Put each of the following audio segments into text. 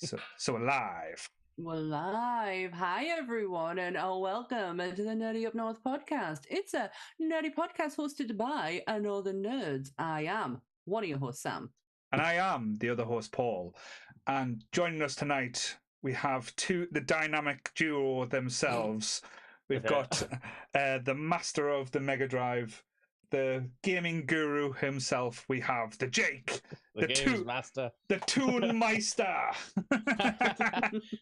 So we're live. We're live. Hi, everyone, and welcome to the Nerdy Up North podcast. It's a nerdy podcast hosted by Northern Nerds. I am one of your hosts, Sam. And I am the other host, Paul. And joining us tonight, we have the dynamic duo themselves. We've got the master of the Mega Drive, the gaming guru himself. We have the Jake, the games master, the Toon Meister.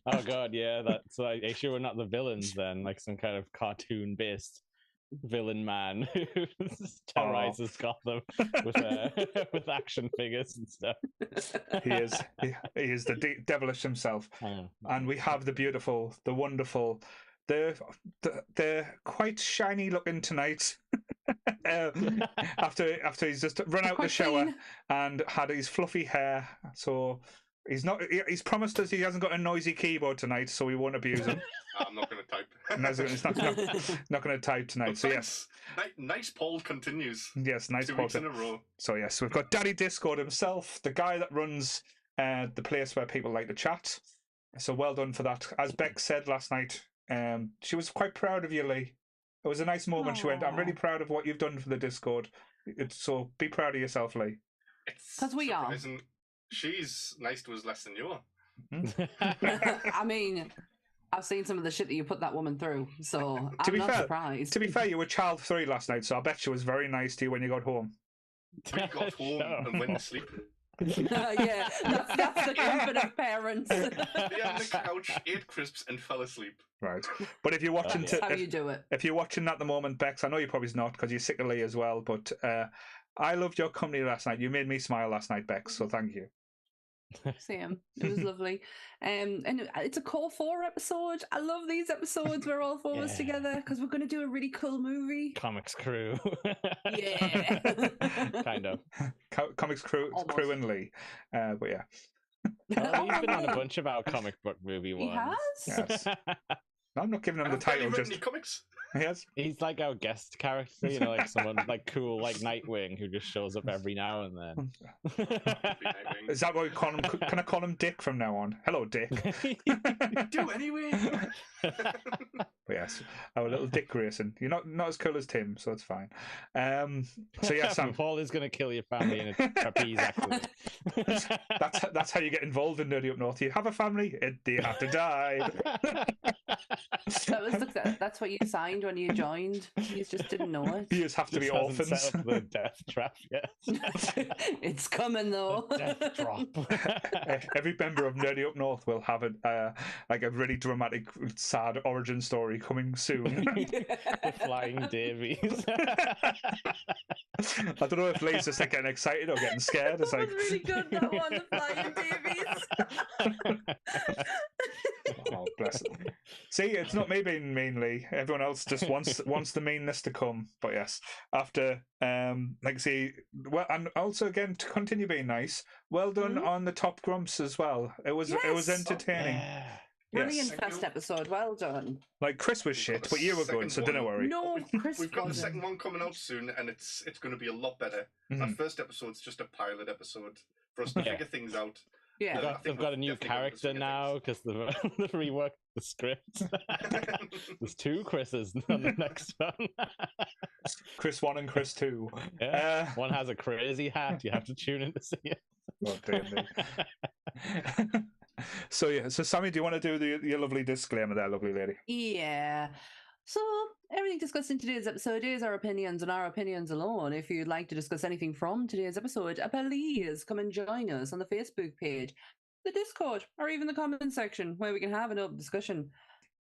Oh god, yeah, that's like, sure we're not the villains then, like some kind of cartoon-based villain man who terrorizes Gotham with action figures and stuff. He is the devilish himself. And we have the beautiful, the wonderful, the quite shiny looking tonight. After he's just run out the shower and had his fluffy hair, so he's promised us he hasn't got a noisy keyboard tonight, so we won't abuse him. I'm not going to type. He's not going to type tonight. So yes, nice poll continues. Yes, nice 2 poll weeks in a row. So yes, we've got Daddy Discord himself, the guy that runs the place where people like to chat. So well done for that. As Beck said last night, she was quite proud of you, Lee. It was a nice moment. Aww. She went, I'm really proud of what you've done for the Discord. So be proud of yourself, Lee. Because we are. She's nice to us less than you are. Mm-hmm. I mean, I've seen some of the shit that you put that woman through, so I'm not surprised. To be fair, you were child free last night, so I bet she was very nice to you when you got home. We got home and went to sleep. Yeah, that's the comfort of parents. Lay on the couch, ate crisps, and fell asleep. Right, but if you're watching, you do it. If you're watching at the moment, Bex, I know you're probably not because you're sick of Lee as well. But I loved your company last night. You made me smile last night, Bex. So thank you. Same. It was lovely. And it's a Core 4 episode. I love these episodes where all four of us together because we're going to do a really cool movie. Comics crew. Yeah. Kind of. Comics crew and Lee. But yeah. Oh, he's been on a bunch of our comic book movie ones. He has? Yes. I'm not giving him the title. Just any comics. Yes. He's like our guest character, you know, like someone like cool, like Nightwing, who just shows up every now and then. Is that what we call him? Can I call him Dick from now on? Hello, Dick. Do anyway. But yes, our little Dick Grayson. You're not as cool as Tim, so it's fine. So yeah, Sam. Paul is going to kill your family in a trapeze accident. That's how you get involved in Nerdy Up North. You have a family, you have to die. That's what you signed when you joined. You just didn't know it. You just have to be orphans. Set up the death trap yet. It's coming though. Death drop. Every member of Nerdy Up North will have a really dramatic, sad origin story coming soon. The Flying Davies. I don't know if Lee's just like getting excited or getting scared. It's that like was really good. That one, the Flying Davies. Oh, bless it. See, it's not me being mean, Lee. Everyone else just wants the meanness to come. But yes, after and also again to continue being nice. Well done on the top grumps as well. It was entertaining. Yeah. Brilliant first episode. Well done. Like Chris was shit, but you were good, so don't worry. No, Chris. We've got the second one coming out soon, and it's going to be a lot better. Mm-hmm. That first episode's just a pilot episode for us to figure things out. Yeah, they've got a new character now because they've reworked the script. There's two Chris's on the next one. Chris 1 and Chris 2. Yeah. One has a crazy hat. You have to tune in to see it. Oh, dear me. So Sammy, do you want to do your lovely disclaimer there, lovely lady? Yeah. So everything discussed in today's episode is our opinions and our opinions alone. If you'd like to discuss anything from today's episode, please come and join us on the Facebook page, the Discord, or even the comment section where we can have an open discussion.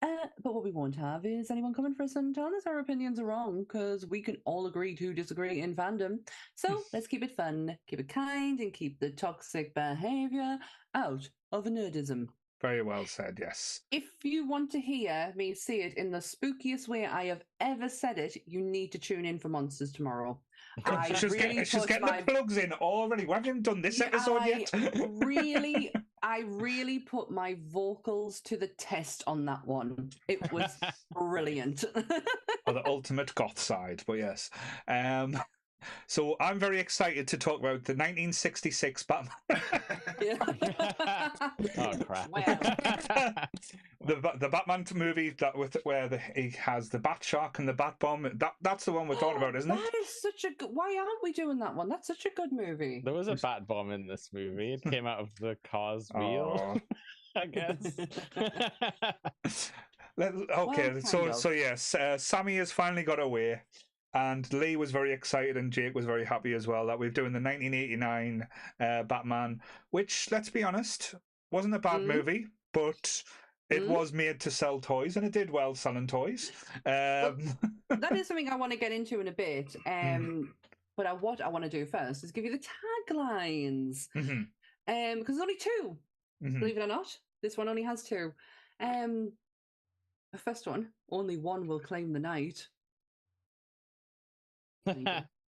But what we won't have is anyone coming for us and telling us our opinions are wrong, because we can all agree to disagree in fandom. So let's keep it fun, keep it kind, and keep the toxic behaviour out of nerdism. Very well said, yes. If you want to hear me say it in the spookiest way I have ever said it, you need to tune in for Monsters tomorrow. She's getting the plugs in already. We haven't even done this episode yet. I really put my vocals to the test on that one. It was brilliant. For the ultimate goth side, but yes. So I'm very excited to talk about the 1966 Batman. Oh crap! The Batman movie that where he has the Bat Shark and the Bat Bomb. That's the one we're talking about, isn't it? That is such a good. Why aren't we doing that one? That's such a good movie. There was a bat bomb in this movie. It came out of the car's wheel, I guess. Okay, Well, so yes, Sammy has finally got away, and Lee was very excited, and Jake was very happy as well that we're doing the 1989 Batman, which, let's be honest, wasn't a bad movie, but it was made to sell toys, and it did well selling toys. That is something I want to get into in a bit. But what I want to do first is give you the taglines, because there's only two. Believe it or not, this one only has two. The first one, only one will claim the night. Don't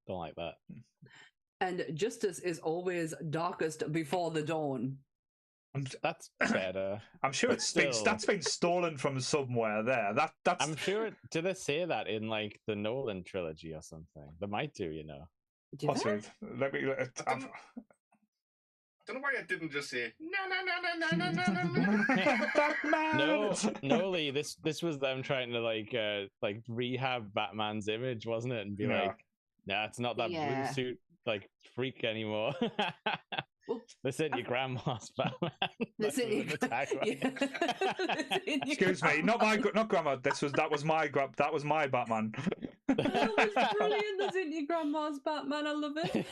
like that. And justice is always darkest before the dawn. That's better. I'm sure that's been stolen from somewhere there. That's. I'm sure. Did they say that in like the Nolan trilogy or something? They might do, you know. Possibly. Let me. I don't know why I didn't just say no. Batman. No, Lee. This was them trying to like rehab Batman's image, wasn't it? And be like, nah, it's not that blue suit like freak anymore. This ain't your grandma's Batman. Excuse me, not grandma. That was my Batman. That was brilliant. This ain't your grandma's Batman. I love it.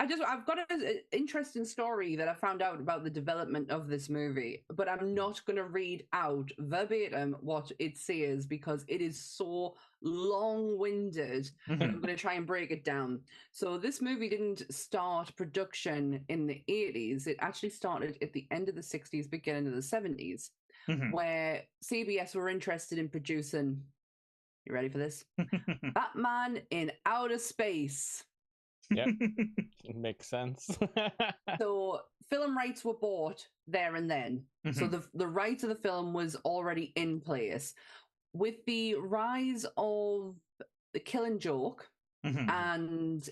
I've got an interesting story that I found out about the development of this movie, but I'm not going to read out verbatim what it says because it is so long-winded. I'm going to try and break it down. So this movie didn't start production in the 80s. It actually started at the end of the 60s, beginning of the 70s, where CBS were interested in producing, you ready for this? Batman in Outer Space. Yep, makes sense. So film rights were bought there and then. So the rights of the film was already in place. With the rise of The Killing Joke and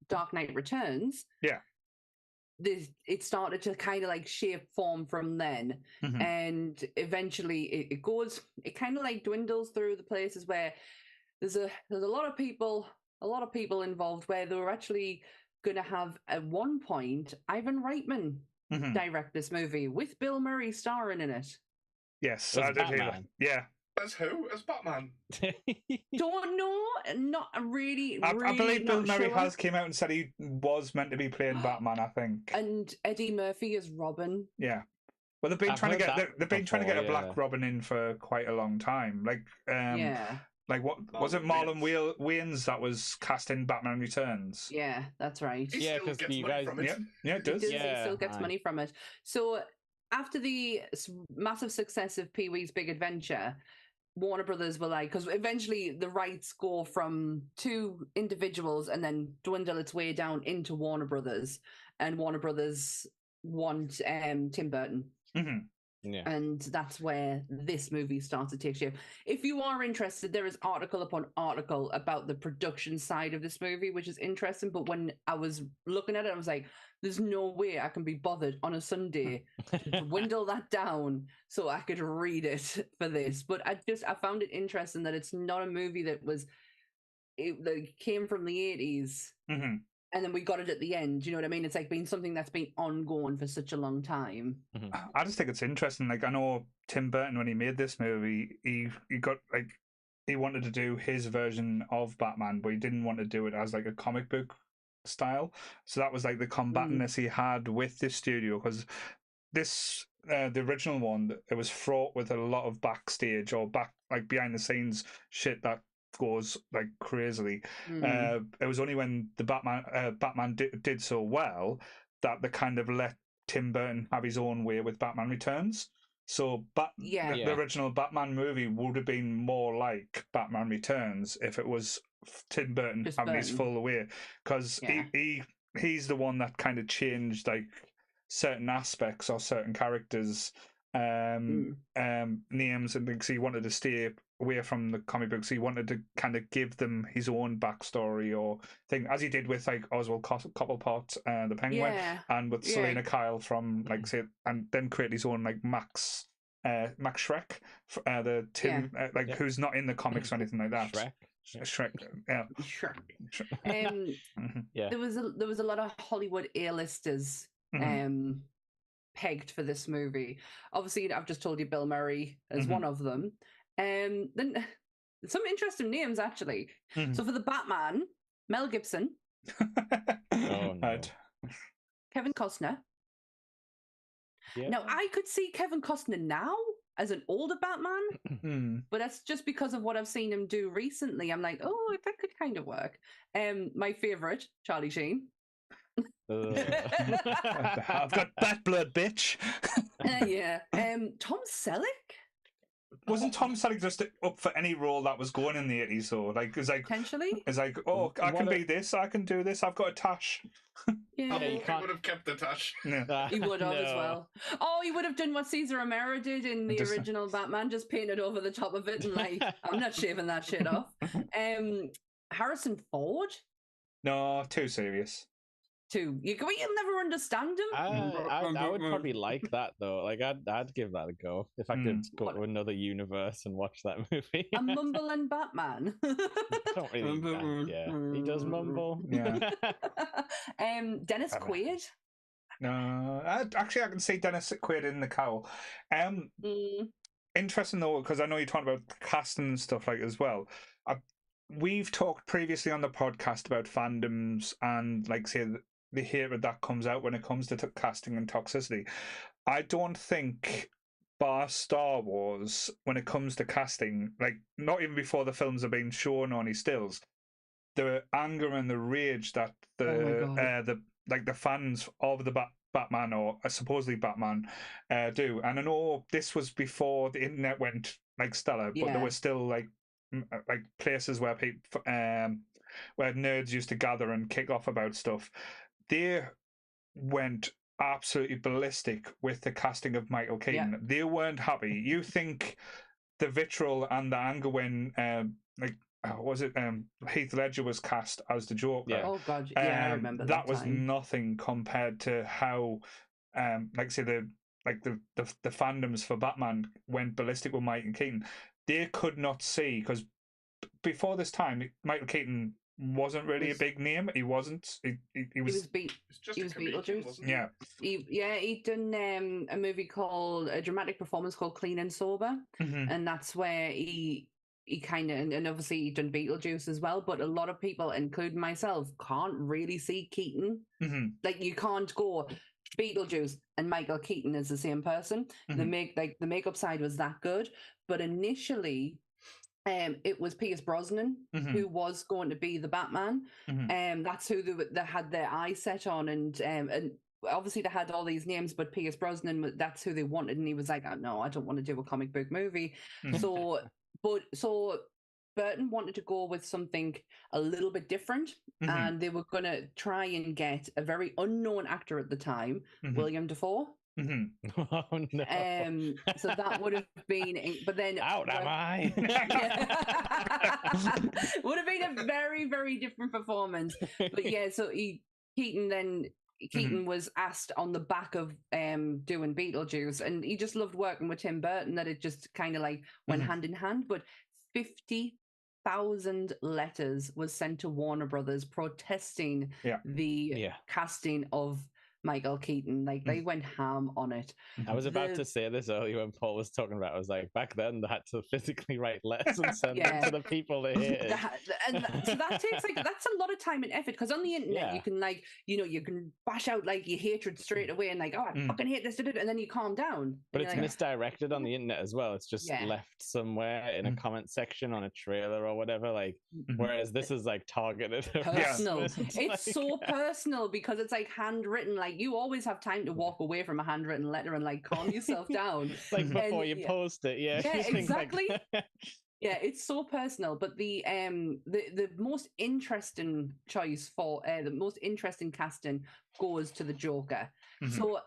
Dark Knight Returns, it started to kind of like shape form from then. And eventually it kind of like dwindles through the places where there's a lot of people involved, where they were actually going to have at one point Ivan Reitman direct this movie with Bill Murray starring in it. Yes, I did hear that. Yeah. As who? As Batman? Don't know. Not really. I believe Bill Murray has came out and said he was meant to be playing Batman, I think. And Eddie Murphy as Robin. Yeah. Well, they've been trying to get a Black Robin in for quite a long time. Like what was it? Marlon Wayans that was cast in Batman Returns. Yeah, that's right. Yeah, because you guys, it does. He still gets money from it. So after the massive success of Pee-wee's Big Adventure, Warner Brothers were like, because eventually the rights go from two individuals and then dwindle its way down into Warner Brothers, and Warner Brothers want Tim Burton. Yeah. And that's where this movie starts to take shape. If you are interested, there is article upon article about the production side of this movie, which is interesting. But when I was looking at it, I was like, there's no way I can be bothered on a Sunday to dwindle that down so I could read it for this. But I found it interesting that it's not a movie that came from the 80s. And then we got it at the end. You know what I mean? It's like been something that's been ongoing for such a long time. I just think it's interesting. Like, I know Tim Burton, when he made this movie, he wanted to do his version of Batman, but he didn't want to do it as like a comic book style. So that was like the combatantness he had with this studio, because this the original one, it was fraught with a lot of backstage or behind the scenes shit that goes like crazily. It was only when the Batman did so well that they kind of let Tim Burton have his own way with Batman Returns. So the original Batman movie would have been more like Batman Returns if it was Tim Burton having his full way, because he's the one that kind of changed like certain aspects or certain characters names and things. He wanted to stay away from the comic books. He wanted to kind of give them his own backstory or thing, as he did with like Oswald Cobblepot, the Penguin, and with Selena Kyle from like say, and then create his own like Max Shrek, the Tim who's not in the comics or anything like that. Shrek. There was a lot of Hollywood A-listers pegged for this movie. Obviously, I've just told you Bill Murray is one of them. Then some interesting names actually. So for the Batman, Mel Gibson, Kevin Costner. Yeah. Now I could see Kevin Costner now as an older Batman, but that's just because of what I've seen him do recently. I'm like, oh, that could kind of work. My favorite, Charlie Sheen. I've got bat blood, bitch. Tom Selleck. Wasn't Tom Selleck just up for any role that was going in the 80s? So like, potentially. It's like, oh, I can be this, I can do this. I've got a tash. He would have kept the tash. Yeah. He would have as well. Oh, he would have done what Cesar Romero did in the original Batman, just painted over the top of it and like, I'm not shaving that shit off. Harrison Ford. No, too serious. You'll never understand him. I would probably like that though. Like I'd give that a go if I could go to another universe and watch that movie. A mumbling Batman. Don't really. He does mumble. Yeah. Dennis Quaid. No, I can see Dennis Quaid in the cowl. Interesting though, because I know you're talking about casting and stuff like as well. We've talked previously on the podcast about fandoms and like say the hatred that comes out when it comes to casting and toxicity. I don't think, bar Star Wars, when it comes to casting, like not even before the films are being shown on his stills, the anger and the rage that the fans of the Batman or supposedly Batman do. And I know this was before the internet went like stellar, but there was still like places where people where nerds used to gather and kick off about stuff. They went absolutely ballistic with the casting of Michael Keaton. They weren't happy. You think the vitriol and the anger when Heath Ledger was cast as the Joker? Oh god, I remember that was nothing compared to how the fandoms for Batman went ballistic with Michael Keaton. They could not see, because before this time, Michael Keaton wasn't really a big name. He wasn't. He was Beetlejuice. Yeah. He'd done a dramatic performance called Clean and Sober, and that's where he kind of, and obviously he'd done Beetlejuice as well. But a lot of people, including myself, can't really see Keaton. Like you can't go Beetlejuice and Michael Keaton is the same person. The makeup side was that good, but initially it was Pierce Brosnan who was going to be the Batman. That's who they had their eyes set on, and obviously they had all these names, but Pierce Brosnan, that's who they wanted, and he was like, oh, no, I don't want to do a comic book movie. So Burton wanted to go with something a little bit different, and they were going to try and get a very unknown actor at the time, William Dafoe. Oh no! So that would have been, but then out am I? Would have been a very, very different performance. But yeah, so Keaton was asked on the back of doing Beetlejuice, and he just loved working with Tim Burton. That it just kind of like went hand in hand. But 50,000 letters was sent to Warner Brothers protesting the casting of Michael Keaton. Like they went ham on it. I was about to say this earlier when Paul was talking about it. I was like, back then they had to physically write letters and send them to the people they hated. So that takes that's a lot of time and effort, because on the internet you can you can bash out like your hatred straight away and like, oh, I fucking hate this, and then you calm down. But it's misdirected on the internet as well. It's just left somewhere in a comment section on a trailer or whatever. Like, whereas this is like targeted. Personal. It's so personal because it's like handwritten. Like you always have time to walk away from a handwritten letter and like calm yourself down. Like before you post it. Yeah, exactly. Yeah, it's so personal. But the most interesting choice for the most interesting casting goes to the Joker. So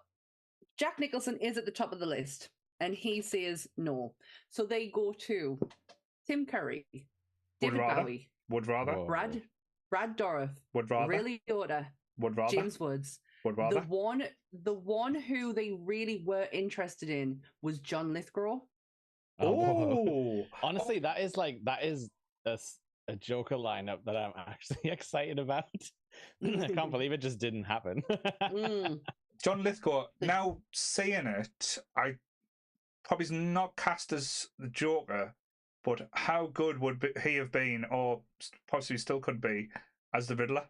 Jack Nicholson is at the top of the list, and he says no. So they go to Tim Curry, Would David rather. Bowie, Would rather. Whoa. Brad Dourif, Would rather. Ray Liotta, Would rather. James Woods. Would rather. The one who they really were interested in was John Lithgow. Oh, honestly, that is a Joker lineup that I'm actually excited about. I can't believe it just didn't happen. John Lithgow. Now saying it, I probably not cast as the Joker, but how good would he have been, or possibly still could be, as the Riddler?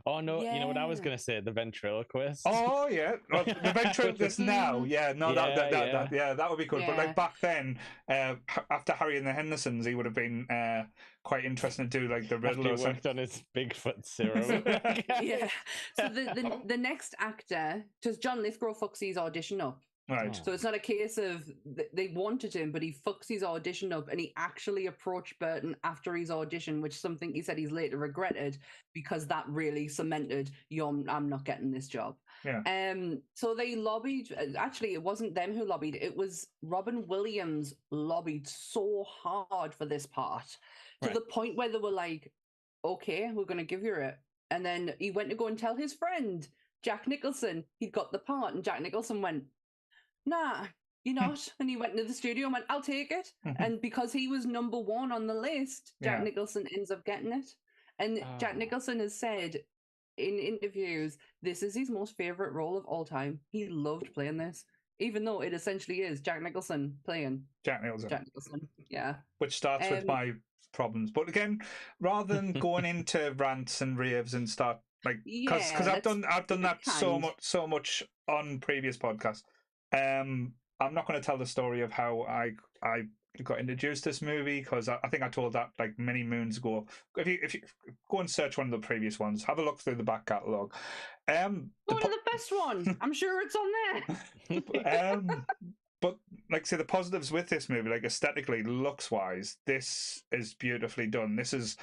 Oh no! You know what I was gonna say? The ventriloquist. Oh yeah, well, the ventriloquist now. Yeah, no, that would be good. Yeah. But like back then, after Harry and the Hendersons, he would have been quite interesting to do like the Riddler. After he worked on his Bigfoot serum. Yeah. So the next actor, does John Lithgow fucks his audition up? Right. So it's not a case of they wanted him, but he fucks his audition up, and he actually approached Burton after his audition, which is something he said he's later regretted because that really cemented, I'm not getting this job. Yeah. So they lobbied. Actually, it wasn't them who lobbied. It was Robin Williams lobbied so hard for this part to the point where they were like, "Okay, we're going to give you it." And then he went to go and tell his friend Jack Nicholson he'd got the part, and Jack Nicholson went, "Nah, you're not." And he went into the studio and went, "I'll take it." And because he was number one on the list, Jack Nicholson ends up getting it. And Jack Nicholson has said in interviews, this is his most favourite role of all time. He loved playing this, even though it essentially is Jack Nicholson playing Jack Nicholson. Yeah. Which starts with my problems. But again, rather than going into rants and raves and start like, because I've done that so much on previous podcasts. I'm not going to tell the story of how I got introduced to this movie, because I think I told that like many moons ago. If you go and search one of the previous ones, have a look through the back catalogue. Go to the best one. I'm sure it's on there. But like, say the positives with this movie, like aesthetically, looks wise, this is beautifully done. This is,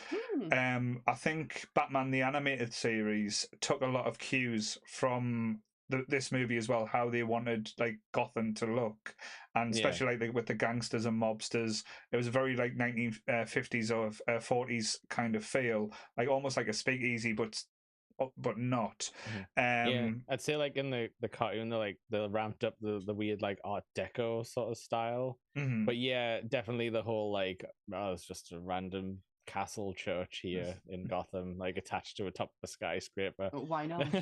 I think Batman the Animated Series took a lot of cues from this movie as well, how they wanted like Gotham to look, and especially like with the gangsters and mobsters. It was a very like 1950s or 40s kind of feel, like almost like a speakeasy, but not. I'd say like in the cartoon, they ramped up the weird like Art Deco sort of style. But yeah, definitely the whole like, it's just a random castle church here in Gotham, like attached to a top of a skyscraper. Why not?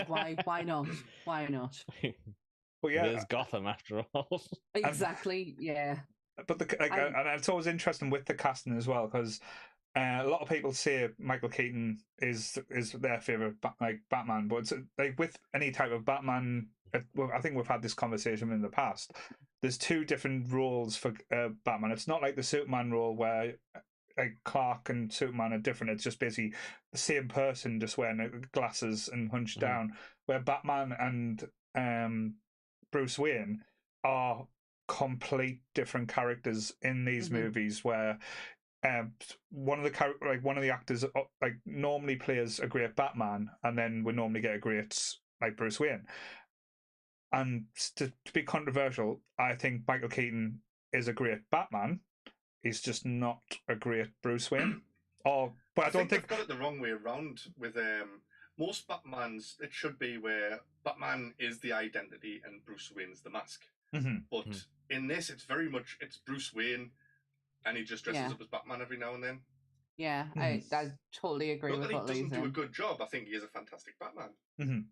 Like, why not? Well, yeah, there's Gotham after all. Exactly. Yeah. But and it's always interesting with the casting as well, because a lot of people say Michael Keaton is their favorite Batman, but it's like with any type of Batman. I think we've had this conversation in the past. There's two different roles for Batman. It's not like the Superman role where like Clark and Superman are different. It's just basically the same person, just wearing glasses and hunched down. Where Batman and Bruce Wayne are complete different characters in these movies. Where one of the actors like normally plays a great Batman, and then we normally get a great like Bruce Wayne. And to be controversial, I think Michael Keaton is a great Batman. He's just not a great Bruce Wayne. But I don't think they've got it the wrong way around. With most Batmans, it should be where Batman is the identity and Bruce Wayne's the mask. But in this, it's very much Bruce Wayne, and he just dresses up as Batman every now and then. Yeah, I totally agree with what Lee's saying. He doesn't do a good job. I think he is a fantastic Batman.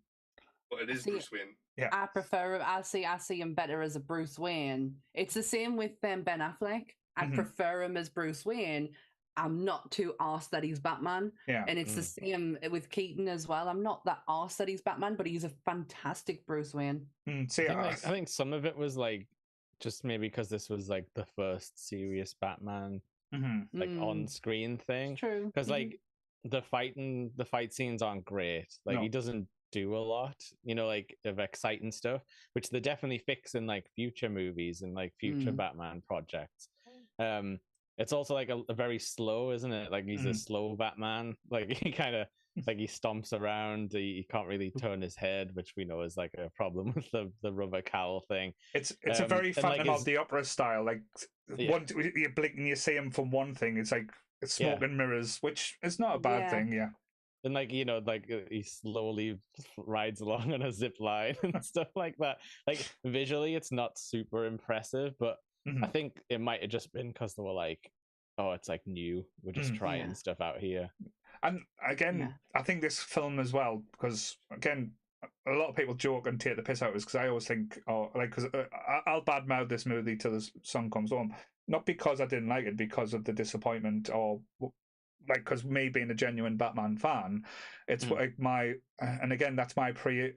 But it is Bruce Wayne. Yeah, I prefer. I see him better as a Bruce Wayne. It's the same with Ben Affleck. I prefer him as Bruce Wayne. I'm not too arsed that he's Batman. Yeah. And it's the same with Keaton as well. I'm not that arsed that he's Batman, but he's a fantastic Bruce Wayne. I think some of it was like just maybe because this was like the first serious Batman like on screen thing. True. Because like the fight scenes aren't great. Like he doesn't do a lot, like of exciting stuff, which they definitely fix in like future movies and like future Batman projects. it's also like a very slow, isn't it? Like he's a slow Batman. Like he kind of like he stomps around. He can't really turn his head, which we know is like a problem with the rubber cowl thing. It's a very Phantom of the Opera style. Like one, you blink and you see him from one thing. It's like smoke and mirrors, which is not a bad thing. Yeah. And like, you know, like he slowly rides along on a zip line and stuff like that. Like visually, it's not super impressive, but I think it might have just been because they were like, "Oh, it's like new. We're just trying stuff out here." And again, I think this film as well, because again, a lot of people joke and take the piss out of us because I always think, because I'll badmouth this movie till the sun comes home, not because I didn't like it, because of the disappointment or. Like, because me being a genuine Batman fan, it's like my, and again, that's my pre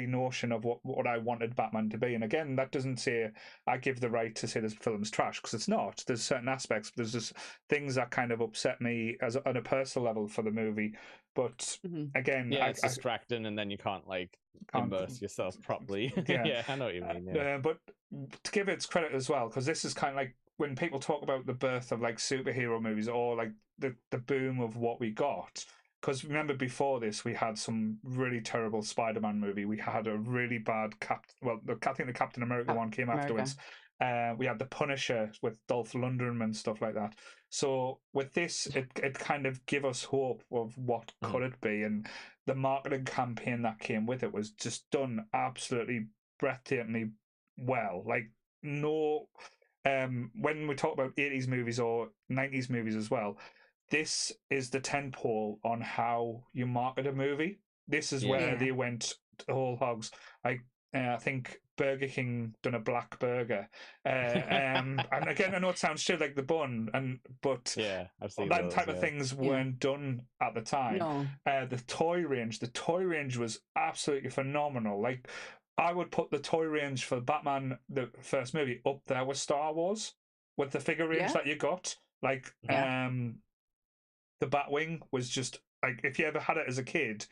notion of what I wanted Batman to be. And again, that doesn't say I give the right to say this film's trash, because it's not. There's certain aspects, there's just things that kind of upset me on a personal level for the movie. But again, it's distracting, and then you can't like immerse yourself properly. Yeah, I know what you mean. But to give it its credit as well, because this is kind of like when people talk about the birth of like superhero movies or like the boom of what we got. Because remember, before this, we had some really terrible Spider-Man movie. We had a really bad I think the Captain America one came afterwards. We had the Punisher with Dolph Lundgren and stuff like that. So with this, it kind of gave us hope of what could it be, and the marketing campaign that came with it was just done absolutely breathtakingly well. Like when we talk about 80s movies or 90s movies as well, this is the tentpole on how you market a movie. This is where they went whole hogs. Like I think Burger King done a black burger, and again, I know it sounds shit like the bun, but I've seen that those, type of things weren't done at the time. No. The toy range was absolutely phenomenal. Like I would put the toy range for Batman, the first movie, up there with Star Wars, with the figure range that you got. Like the Batwing was just like, if you ever had it as a kid,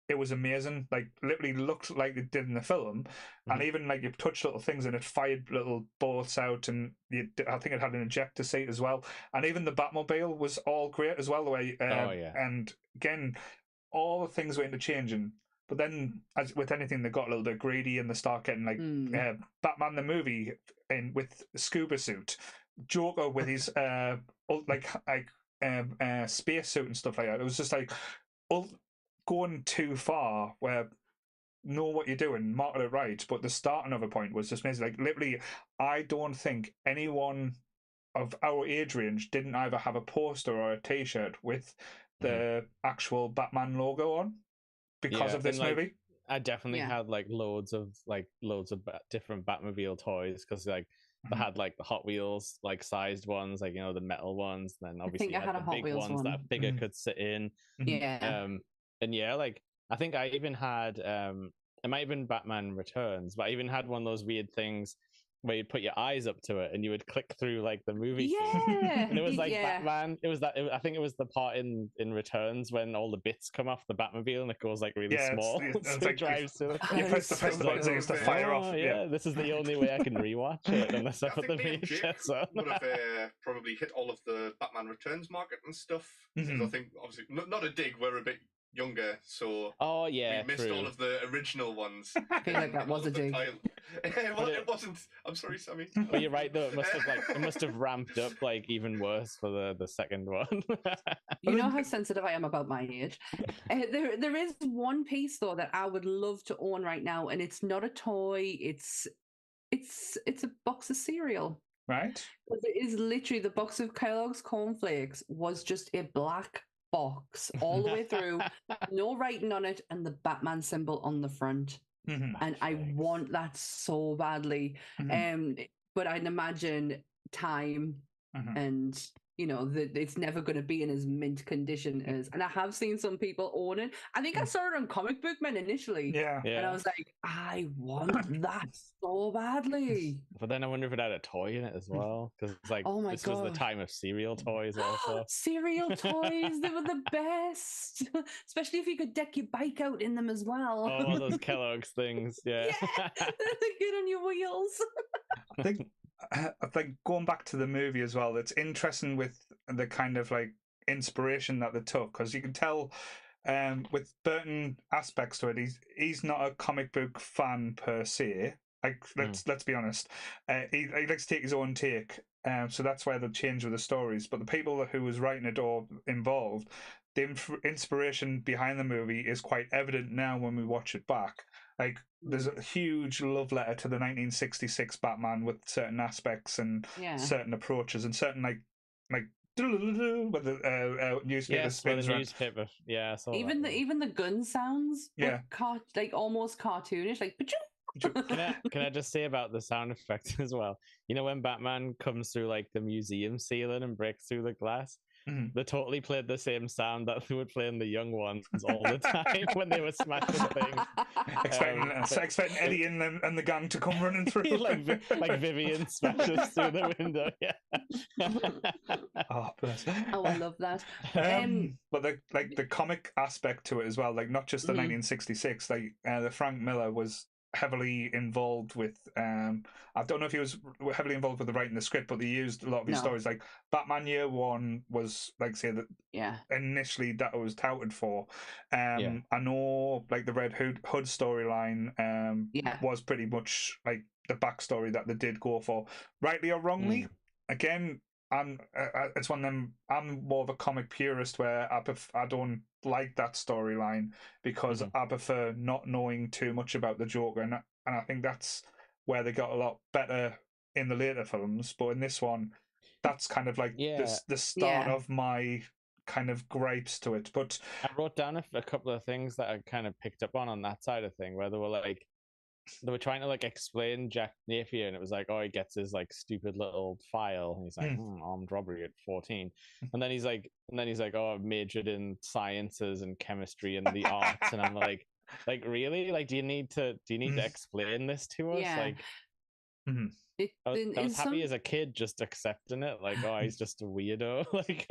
it was amazing. Like literally looked like it did in the film, and even like you touch little things and it fired little bullets out, and I think it had an ejector seat as well. And even the Batmobile was all great as well. The way, and again, all the things were interchanging. But then, as with anything, they got a little bit greedy and they start getting like Batman the movie with scuba suit, Joker with his spacesuit and stuff like that. It was just like going too far where know what you're doing, market it right, but the starting of a point was just amazing. Like literally, I don't think anyone of our age range didn't either have a poster or a t-shirt with the actual Batman logo on because of this movie. I definitely had like loads of different Batmobile toys, because like they had like the Hot Wheels like sized ones, like, you know, the metal ones, and then obviously I had the big Wheels ones that a figure could sit in. And like I think I even had it might have been Batman Returns, but I even had one of those weird things where you'd put your eyes up to it and you would click through like the movie scene. And it was like Batman. It was I think it was the part in Returns when all the bits come off the Batmobile and it goes like really small. It's like drives to you press the buttons and it's to fire off. This is the only way I can rewatch it unless I put the VHS on. Would have probably hit all of the Batman Returns market and stuff. Because I think obviously not a dig, we're a bit younger, so we missed all of the original ones. I feel like that was a dig. It wasn't. I'm sorry, Sammy. Well, you're right though. It must have ramped up like even worse for the second one. You know how sensitive I am about my age. There is one piece though that I would love to own right now, and it's not a toy. It's a box of cereal. Right. It is literally the box of Kellogg's cornflakes was just a black box all the way through, no writing on it, and the Batman symbol on the front. And I want that so badly. But I'd imagine time and you know that it's never going to be in as mint condition as, and I have seen some people own it. I think I saw it on Comic Book Men initially, and I was like, I want that so badly. But then I wonder if it had a toy in it as well, because it's like, this was the time of cereal toys also. Cereal toys, they were the best, especially if you could deck your bike out in them as well. All those Kellogg's things, they're good on your wheels. I think I think going back to the movie as well, it's interesting with the kind of like inspiration that they took, because you can tell with Burton aspects to it, he's not a comic book fan per se. Like let's be honest, he likes to take his own take. So that's why they change with the stories. But the people who was writing it or involved, the inspiration behind the movie is quite evident now when we watch it back. Like there's a huge love letter to the 1966 Batman with certain aspects and certain approaches and certain like with the newspaper spins around. Newspaper. Yeah, I saw even the gun sounds. Yeah, like almost cartoonish. Like. Can I just say about the sound effects as well? You know, when Batman comes through like the museum ceiling and breaks through the glass, they totally played the same sound that they would play in the young ones all the time when they were smashing things. Expecting Eddie and the gang to come running through, like Vivian smashes through the window. Yeah. Oh, bless. Oh, I love that. But the comic aspect to it as well, like not just the 1966, like the Frank Miller was heavily involved with I don't know if he was heavily involved with the writing the script, but they used a lot of his stories. Like Batman Year One was like say that initially that was touted for. I know like the Red Hood storyline was pretty much like the backstory that they did go for, rightly or wrongly. Again, it's one of them. I'm more of a comic purist where I don't like that storyline because I prefer not knowing too much about the Joker, and I think that's where they got a lot better in the later films. But in this one, that's kind of like the start of my kind of gripes to it. But I wrote down a couple of things that I kind of picked up on that side of thing, where they were trying to like explain Jack Napier, and it was like, oh, he gets his like stupid little file, and he's like, armed robbery at 14, and then he's like, oh, I've majored in sciences and chemistry and the arts, and I'm like really, like, do you need to explain this to us? Like, I was happy as a kid just accepting it, like, oh, he's just a weirdo. Like,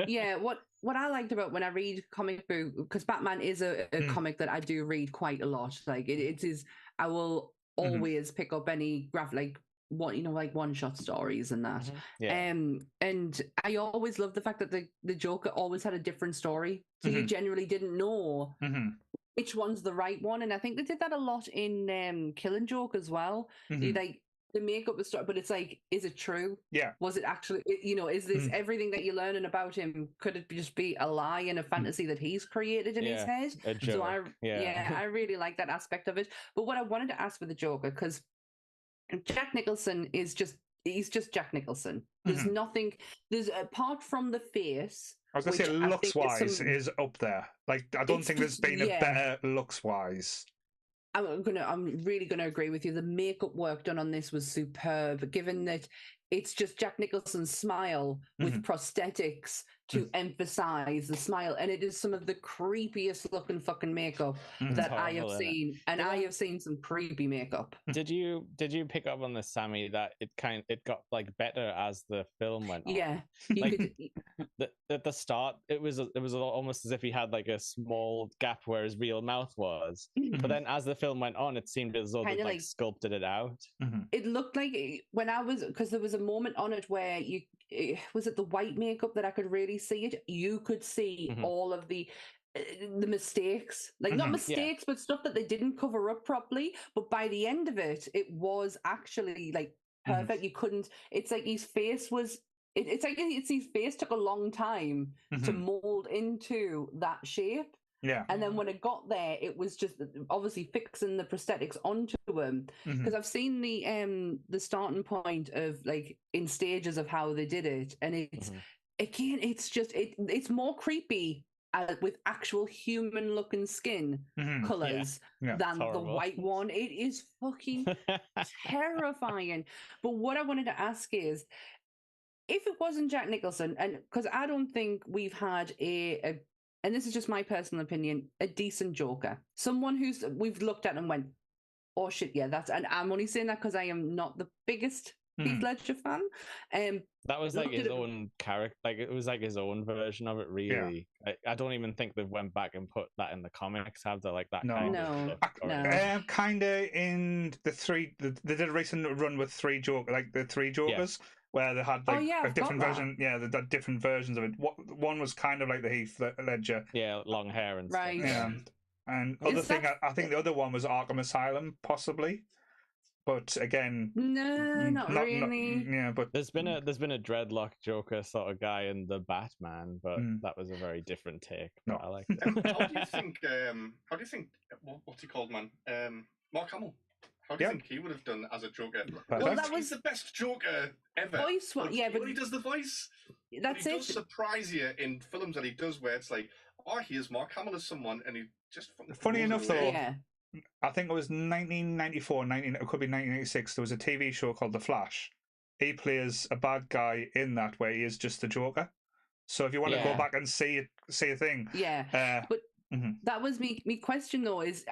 what I liked about when I read comic book, because Batman is a comic that I do read quite a lot. Like it is, I will always pick up any like one-shot stories and that. And I always loved the fact that the Joker always had a different story, so you generally didn't know which one's the right one. And I think they did that a lot in Killing Joke as well. Like the makeup was, but it's like, is it true? Yeah. Was it actually? Is this everything that you're learning about him? Could it just be a lie and a fantasy that he's created in his head? So I really like that aspect of it. But what I wanted to ask with the Joker, because Jack Nicholson he's just Jack Nicholson. There's nothing. There's apart from the face. I was gonna say looks wise is up there. Like I don't think there's been a better looks wise. I'm really gonna agree with you. The makeup work done on this was superb, given that it's just Jack Nicholson's smile with prosthetics to emphasize the smile, and it is some of the creepiest looking fucking makeup that I have seen, and I have seen some creepy makeup. Did you pick up on this, Sammy, that it got like better as the film went on? Yeah, like, at the start, it was almost as if he had like a small gap where his real mouth was, but then as the film went on, it seemed as though they like sculpted it out. It looked like when I was, because there was a moment on it where was it the white makeup that I could really see it? You could see all of the mistakes, like not mistakes, but stuff that they didn't cover up properly. But by the end of it, it was actually like perfect. You couldn't. It's like his face was. It's like his face took a long time to mold into that shape. Yeah. And then when it got there, it was just obviously fixing the prosthetics onto him. Because I've seen the starting point of like in stages of how they did it, and it's again, it's just it's more creepy with actual human looking skin colors than the white one. It is fucking terrifying. But what I wanted to ask is, if it wasn't Jack Nicholson, and because I don't think we've had and this is just my personal opinion, a decent Joker. Someone we've looked at and went, oh shit, yeah, that's, and I'm only saying that because I am not the biggest Heath Ledger fan. That was like his own character. Like it was like his own version of it. Really, I don't even think they've went back and put that in the comics. Have they? Like that kind of stuff? No. Kind of in the three. They did a recent run with three Jokers. Where they had like a different version. Yeah, they had different versions of it. One was kind of like the Heath Ledger. Yeah, long hair and right. stuff. Yeah. And other thing, I think the other one was Arkham Asylum, possibly. But again, no, not really. Yeah, but there's been a dreadlock Joker sort of guy in the Batman, but that was a very different take. No, I like. How do you think? What's he called, man? Mark Hamill. How do you think he would have done as a Joker? Well, that was the best Joker ever. Voice one, but he does the voice. That's it. He does surprise you in films that he does, where it's like, oh, here's Mark Hamill as someone, and he just. Funny enough, though, I think it was 1994, it could be 1986. There was a TV show called The Flash. He plays a bad guy in that, where he is just the Joker. So if you want to go back and see a thing, but. That was me question though, is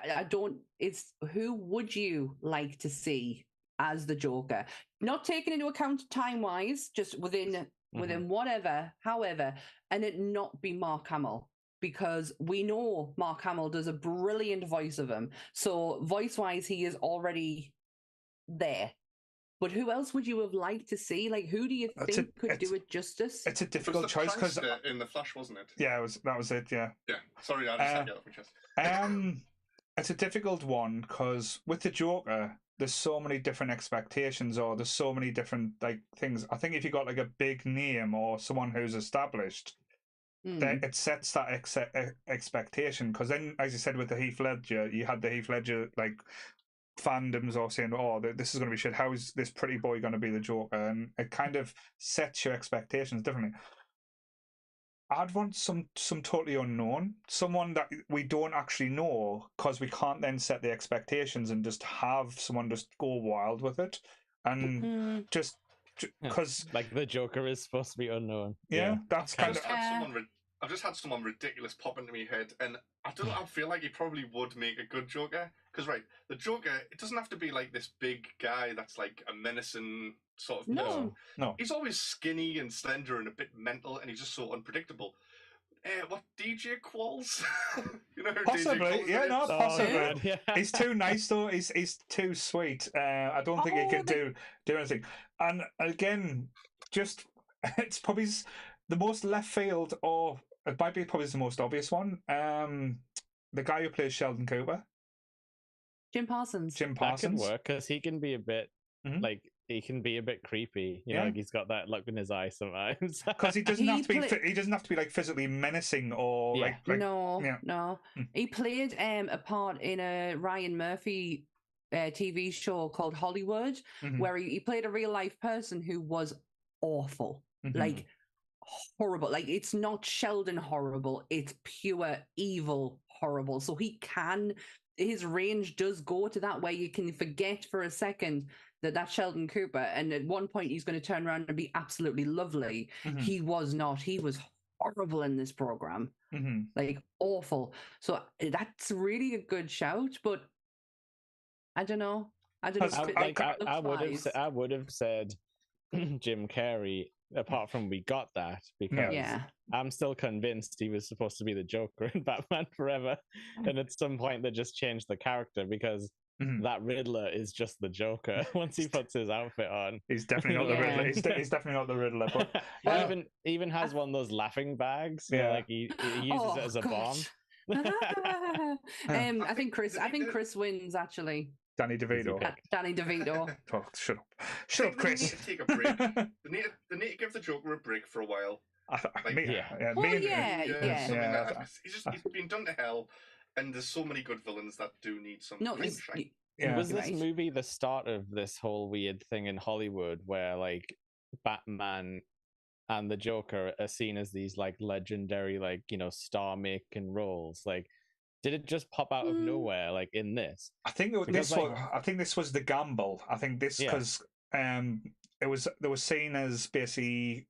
who would you like to see as the Joker? Not taking into account time wise, just within whatever, however, and it not be Mark Hamill. Because we know Mark Hamill does a brilliant voice of him. So voice wise he is already there. But who else would you have liked to see? Like, who do you think could do it justice? It's a difficult choice because in the Flash, wasn't it? Yeah, that was it. Yeah. Yeah. Sorry, I just had to get off my chest. It's a difficult one because with the Joker, there's so many different expectations, or there's so many different like things. I think if you got like a big name or someone who's established, then it sets that expectation. Because then, as you said, with the Heath Ledger, you had the Heath Ledger like. Fandoms are saying, "Oh, this is going to be shit. How is this pretty boy going to be the Joker?" And it kind of sets your expectations differently. I'd want some totally unknown, someone that we don't actually know, because we can't then set the expectations and just have someone just go wild with it, and just because like the Joker is supposed to be unknown. Yeah, that's kind of. I've just had someone ridiculous pop into my head, and I don't know. I feel like he probably would make a good Joker. Because the Joker, it doesn't have to be like this big guy that's like a menacing sort of person. No. He's always skinny and slender and a bit mental, and he's just so unpredictable. What, DJ Qualls? You know who possibly, DJ Qualls possibly. Yeah. He's too nice though. He's too sweet. I don't think he can do anything. And again, just it's probably the most left field, or it might be probably the most obvious one. The guy who plays Sheldon Cooper. Jim Parsons. That can work because he can be a bit like he can be a bit creepy. You know, like he's got that look in his eye sometimes. Because he doesn't have to be. He doesn't have to be like physically menacing or like. No. He played a part in a Ryan Murphy TV show called Hollywood, where he played a real life person who was awful, like horrible. Like it's not Sheldon horrible; it's pure evil horrible. So his range does go to that, where you can forget for a second that that's Sheldon Cooper, and at one point he's going to turn around and be absolutely lovely. He was not. He was horrible in this program, like awful. So that's really a good shout, but I don't know. I would have said Jim Carrey. Apart from we got that, because I'm still convinced he was supposed to be the Joker in Batman Forever, and at some point they just changed the character because that Riddler is just the Joker once he puts his outfit on. He's definitely not the Riddler. He's definitely not the Riddler. But even has one of those laughing bags. Yeah, like he uses it as a bomb. I think Chris wins actually. Danny DeVito. Oh, shut up, Chris. They need to take a break. They need to give the Joker a break for a while. He's been done to hell, and there's so many good villains that do need some. Was this movie the start of this whole weird thing in Hollywood where like Batman and the Joker are seen as these like legendary, like, you know, star making roles? Like, did it just pop out of nowhere, like in this? I think this was the gamble. I think this because they were seen as basically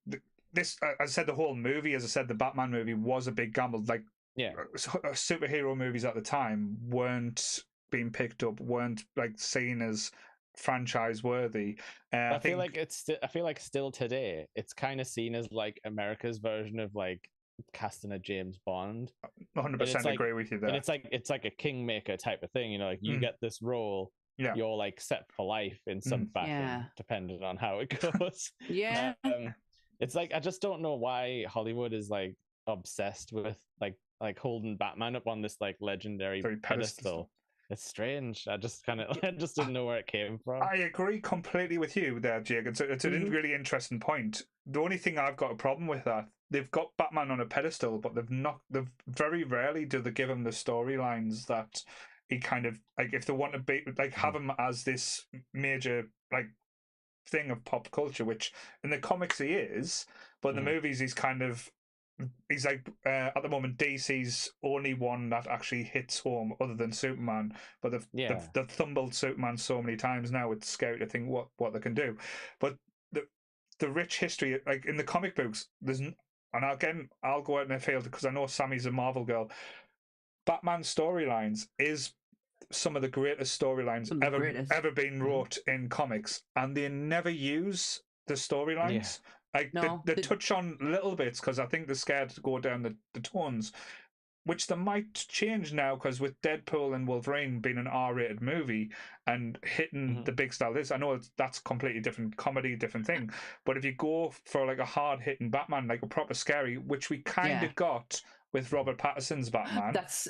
this. As I said, the whole movie, as I said, the Batman movie was a big gamble. Like, superhero movies at the time weren't being picked up, weren't like seen as franchise worthy. I feel like I feel like still today, it's kind of seen as like America's version of like casting a James Bond. 100% agree with you there. And it's like a kingmaker type of thing, you know, like you get this role, you're like set for life in some fashion, depending on how it goes. It's like I just don't know why Hollywood is like obsessed with like holding Batman up on this like legendary pedestal. It's strange. I just didn't know where it came from. I agree completely with you there, Jake. It's a really interesting point. The only thing I've got a problem with that, they've got Batman on a pedestal, but they've very rarely do they give him the storylines that he kind of like, if they want to be like have him as this major like thing of pop culture, which in the comics he is, but in the movies he's like at the moment DC's only one that actually hits home other than Superman, but they've thumbled Superman so many times now it's scary to think what they can do. But the rich history, like in the comic books, and again I'll go out in a field because I know Sammy's a Marvel girl. Batman storylines is some of the greatest storylines ever been wrote in comics, and they never use the storylines. Like they touch on little bits because I think they're scared to go down the tones, which they might change now because with Deadpool and Wolverine being an R-rated movie and hitting the big style, I know that's completely different comedy, different thing. But if you go for like a hard-hitting Batman, like a proper scary, which we kind of got with Robert Pattinson's Batman. That's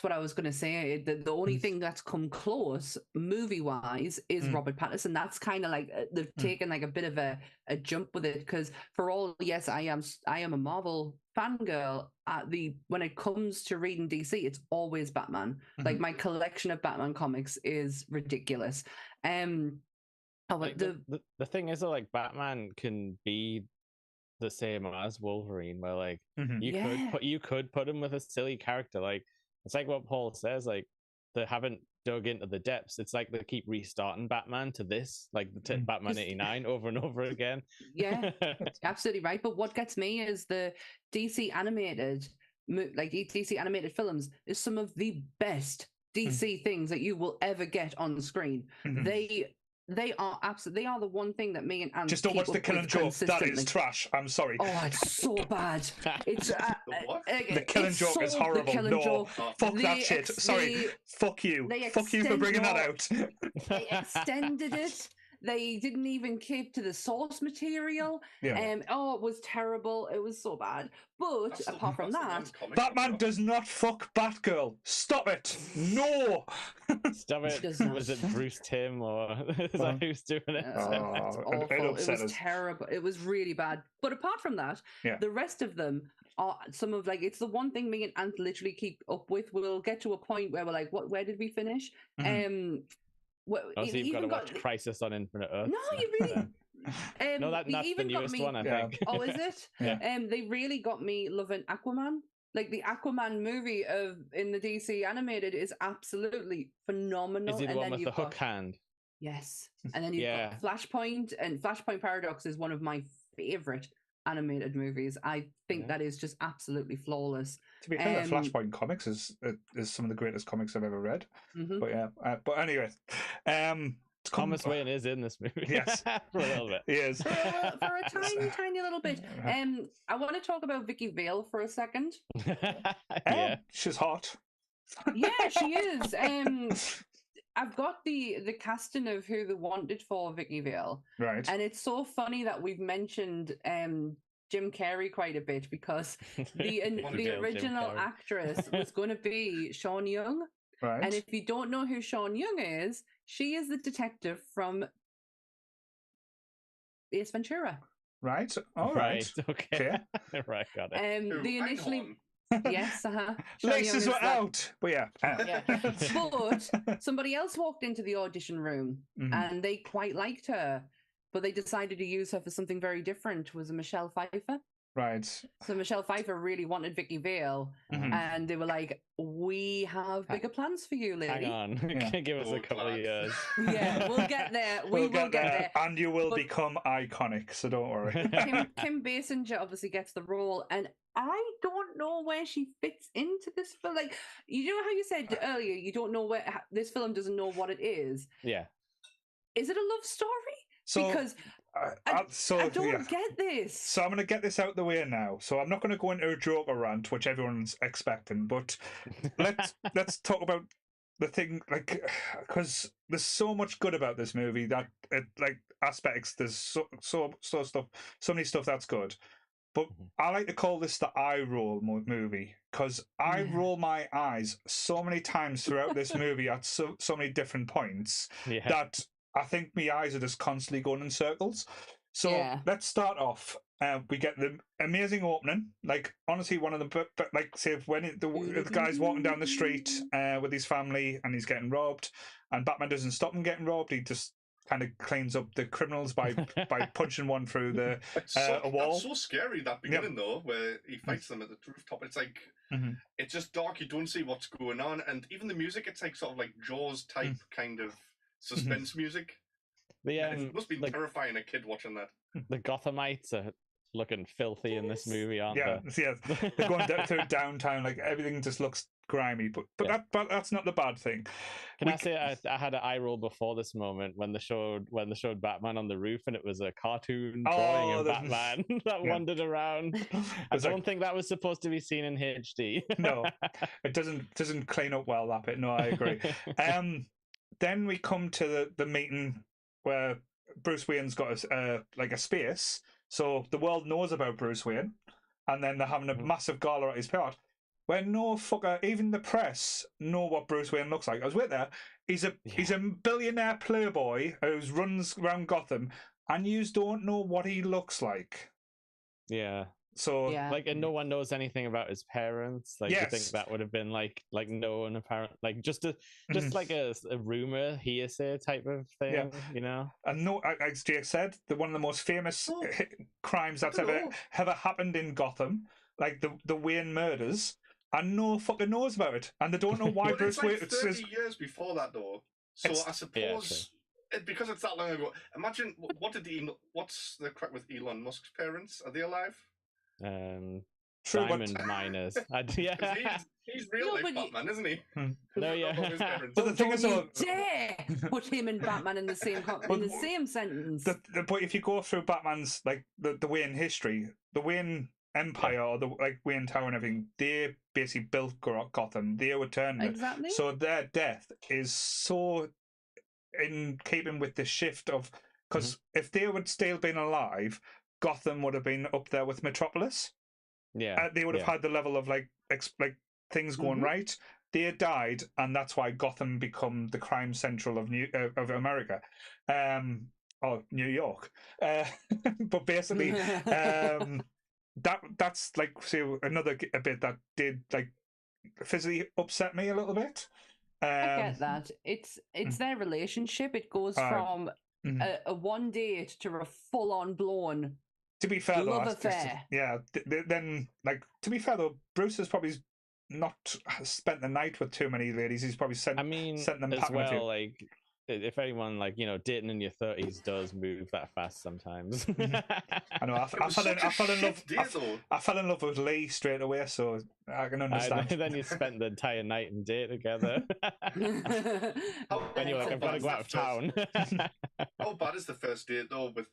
what I was going to say. The only thing that's come close movie-wise is Robert Pattinson. That's kind of like they've taken like a bit of a jump with it because for all, yes, I am a Marvel fangirl. When it comes to reading DC, it's always Batman. Like my collection of Batman comics is ridiculous. The thing is that like Batman can be the same as Wolverine, where like you could put him with a silly character. Like it's like what Paul says, like they haven't dug into the depths. It's like they keep restarting Batman to this, like the Batman 89 over and over again. Yeah, absolutely right. But what gets me is the DC animated films is some of the best DC things that you will ever get on the screen. They are the one thing that me and Ant just don't watch The Killing Joke. That is trash. I'm sorry. Oh, it's so bad. It's The Killing Joke is horrible. No, fuck that shit. Sorry, fuck you. Fuck you for bringing that out. They extended it. They didn't even keep to the source material. It was terrible. It was so bad. But apart from that, Batman does not fuck Batgirl. Stop it. No. Stop it. Was it Bruce Timm or is that who's doing it? It's awful. It was terrible. It was really bad. But apart from that, the rest of them are some of like, it's the one thing me and Ant literally keep up with. We'll get to a point where we're like, where did we finish? So you've got to watch Crisis on Infinite Earths. No, you really. No, that's the newest one, I think. Oh, is it? They really got me loving Aquaman. Like the Aquaman movie in the DC animated is absolutely phenomenal. Is he the one with the hook hand? Yes, and then you've got Flashpoint, and Flashpoint Paradox is one of my favorite animated movies. I think that is just absolutely flawless. To be fair, Flashpoint comics is some of the greatest comics I've ever read. But anyway, Thomas Wayne is in this movie. Yes, for a little bit. He is for a tiny little bit. I want to talk about Vicky Vale for a second. She's hot. Yeah, she is. I've got the casting of who they wanted for Vicky Vale, right? And it's so funny that we've mentioned Jim Carrey quite a bit because the original actress was going to be Sean Young, right? And if you don't know who Sean Young is, she is the detective from Ace Ventura. Right. All right. Okay. Right. Got it. They initially. Yes, Laces were out, but But somebody else walked into the audition room and they quite liked her, but they decided to use her for something very different. Was Michelle Pfeiffer? Right. So Michelle Pfeiffer really wanted Vicky Vale, and they were like, "We have bigger plans for you, lady. Hang on, give us a couple of years. Yeah, we'll get there. We will get there, and you will become iconic. So don't worry." Kim Basinger obviously gets the role, and I don't know where she fits into this film. Like, you know how you said earlier, you don't know where this film doesn't know what it is. Yeah. is it a love story? So, because I don't get this. So I'm going to get this out the way now. So I'm not going to go into a Joker rant, which everyone's expecting, but let's talk about the thing, like, because there's so much good about this movie that aspects. There's so many stuff that's good. But I like to call this the eye roll movie, because I roll my eyes so many times throughout this movie at so many different points that I think my eyes are just constantly going in circles. So let's start off. We get the amazing opening. Like, honestly, one of the say when the guy's walking down the street with his family and he's getting robbed, and Batman doesn't stop him getting robbed. He just kind of cleans up the criminals by punching one through the a wall. That's so scary, that beginning though, where he fights them at the rooftop. It's like it's just dark. You don't see what's going on, and even the music, it's like sort of like Jaws type kind of suspense music. It must be terrifying a kid watching that. The Gothamites are looking filthy in this movie, aren't they? Yeah, they're going through downtown, like everything just looks grimy, but that's not the bad thing. Can I say I had an eye roll before this moment when they showed Batman on the roof, and it was a cartoon drawing of Batman that wandered around. I don't think that was supposed to be seen in HD. No, it doesn't clean up well, that bit. No, I agree. Then we come to the meeting where Bruce Wayne's got a space, so the world knows about Bruce Wayne, and then they're having a massive gala at his part, where no fucker, even the press, know what Bruce Wayne looks like. I was with there. He's a billionaire playboy who runs around Gotham, and you don't know what he looks like. Yeah. So and no one knows anything about his parents. Like, you think that would have been like known, apparent, like just like a rumor, hearsay type of thing, you know. And no, as Jake said, one of the most famous crimes that's ever happened in Gotham, like the Wayne murders, and no fucker knows about it, and they don't know why Bruce Wayne. It's like 30 years before that, though. So I suppose because it's that long ago. Imagine what's the crack with Elon Musk's parents? Are they alive? Diamond miners. He's real life Batman, isn't he? No, But the thing is, dare put him and Batman in the same sentence. But if you go through Batman's the Wayne history, the Wayne Empire or the Wayne Tower and everything, they basically built Gotham. They overturned it. Exactly. So their death is so in keeping with the shift of, because if they would still been alive, Gotham would have been up there with Metropolis. Yeah, they would have had the level of things going right. They died, and that's why Gotham become the crime central of America, or New York. But basically, that's another bit that did physically upset me a little bit. I get that. It's their relationship. It goes from a one date to a full on blown. To be fair, love affair. Then to be fair though, Bruce has probably not spent the night with too many ladies. He's probably sent them as well. Like, if anyone dating in your 30s does move that fast sometimes. I know. I fell in love with Lee straight away, so I can understand. Then you spent the entire night and day together. And you're like, I've got to go out of town. How bad is the first date though? With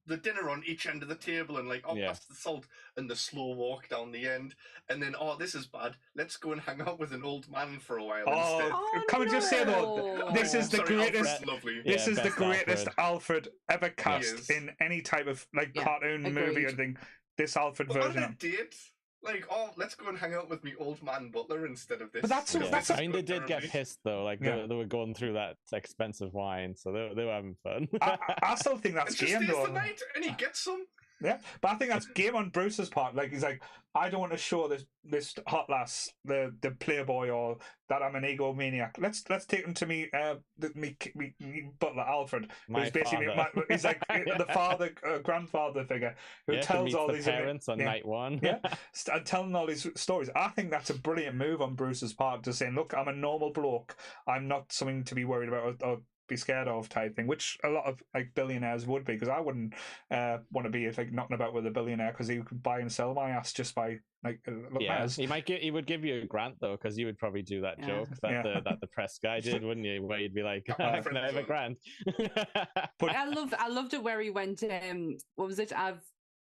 the dinner on each end of the table and pass the salt and the slow walk down the end, and then this is bad, let's go and hang out with an old man for a while instead. Can we just say though, this is the greatest this is the greatest Alfred ever cast in any type of cartoon movie or anything. This Alfred version of date, let's go and hang out with me old man butler instead of this. But that's I mean, they did get pissed though. They were going through that expensive wine, so they were having fun. I still think that's game though. The night and he gets some. Yeah, but I think that's game on Bruce's part. He's like, I don't want to show this hot lass, the playboy, or that I'm an egomaniac. Let's take him to me butler Alfred, who's basically he's like the grandfather figure who tells all these parents on night one. And telling all these stories. I think that's a brilliant move on Bruce's part, to saying, look, I'm a normal bloke. I'm not something to be worried about or be scared of type thing, which a lot of like billionaires would be, because I wouldn't want to be like knocking about with a billionaire because he could buy and sell my ass just by like look matters. He would give you a grant though, because you would probably do that joke that the press guy did, wouldn't you? Where you'd be like, "Can I have a grant?" But I loved it where he went. What was it?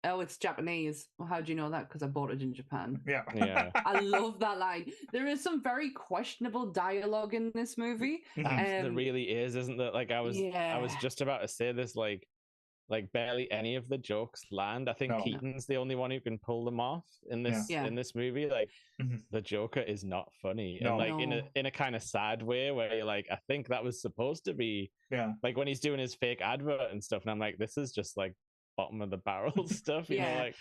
It's Japanese. Well, how do you know that? Because I bought it in Japan. Yeah. I love that line. There is some very questionable dialogue in this movie. There really is, isn't there? Like I was just about to say this. Like barely any of the jokes land. I think Keaton's the only one who can pull them off in this movie. Like the Joker is not funny, and like in a kind of sad way, where you're like, I think that was supposed to be like when he's doing his fake advert and stuff, and I'm like, this is just like bottom of the barrel stuff, you know.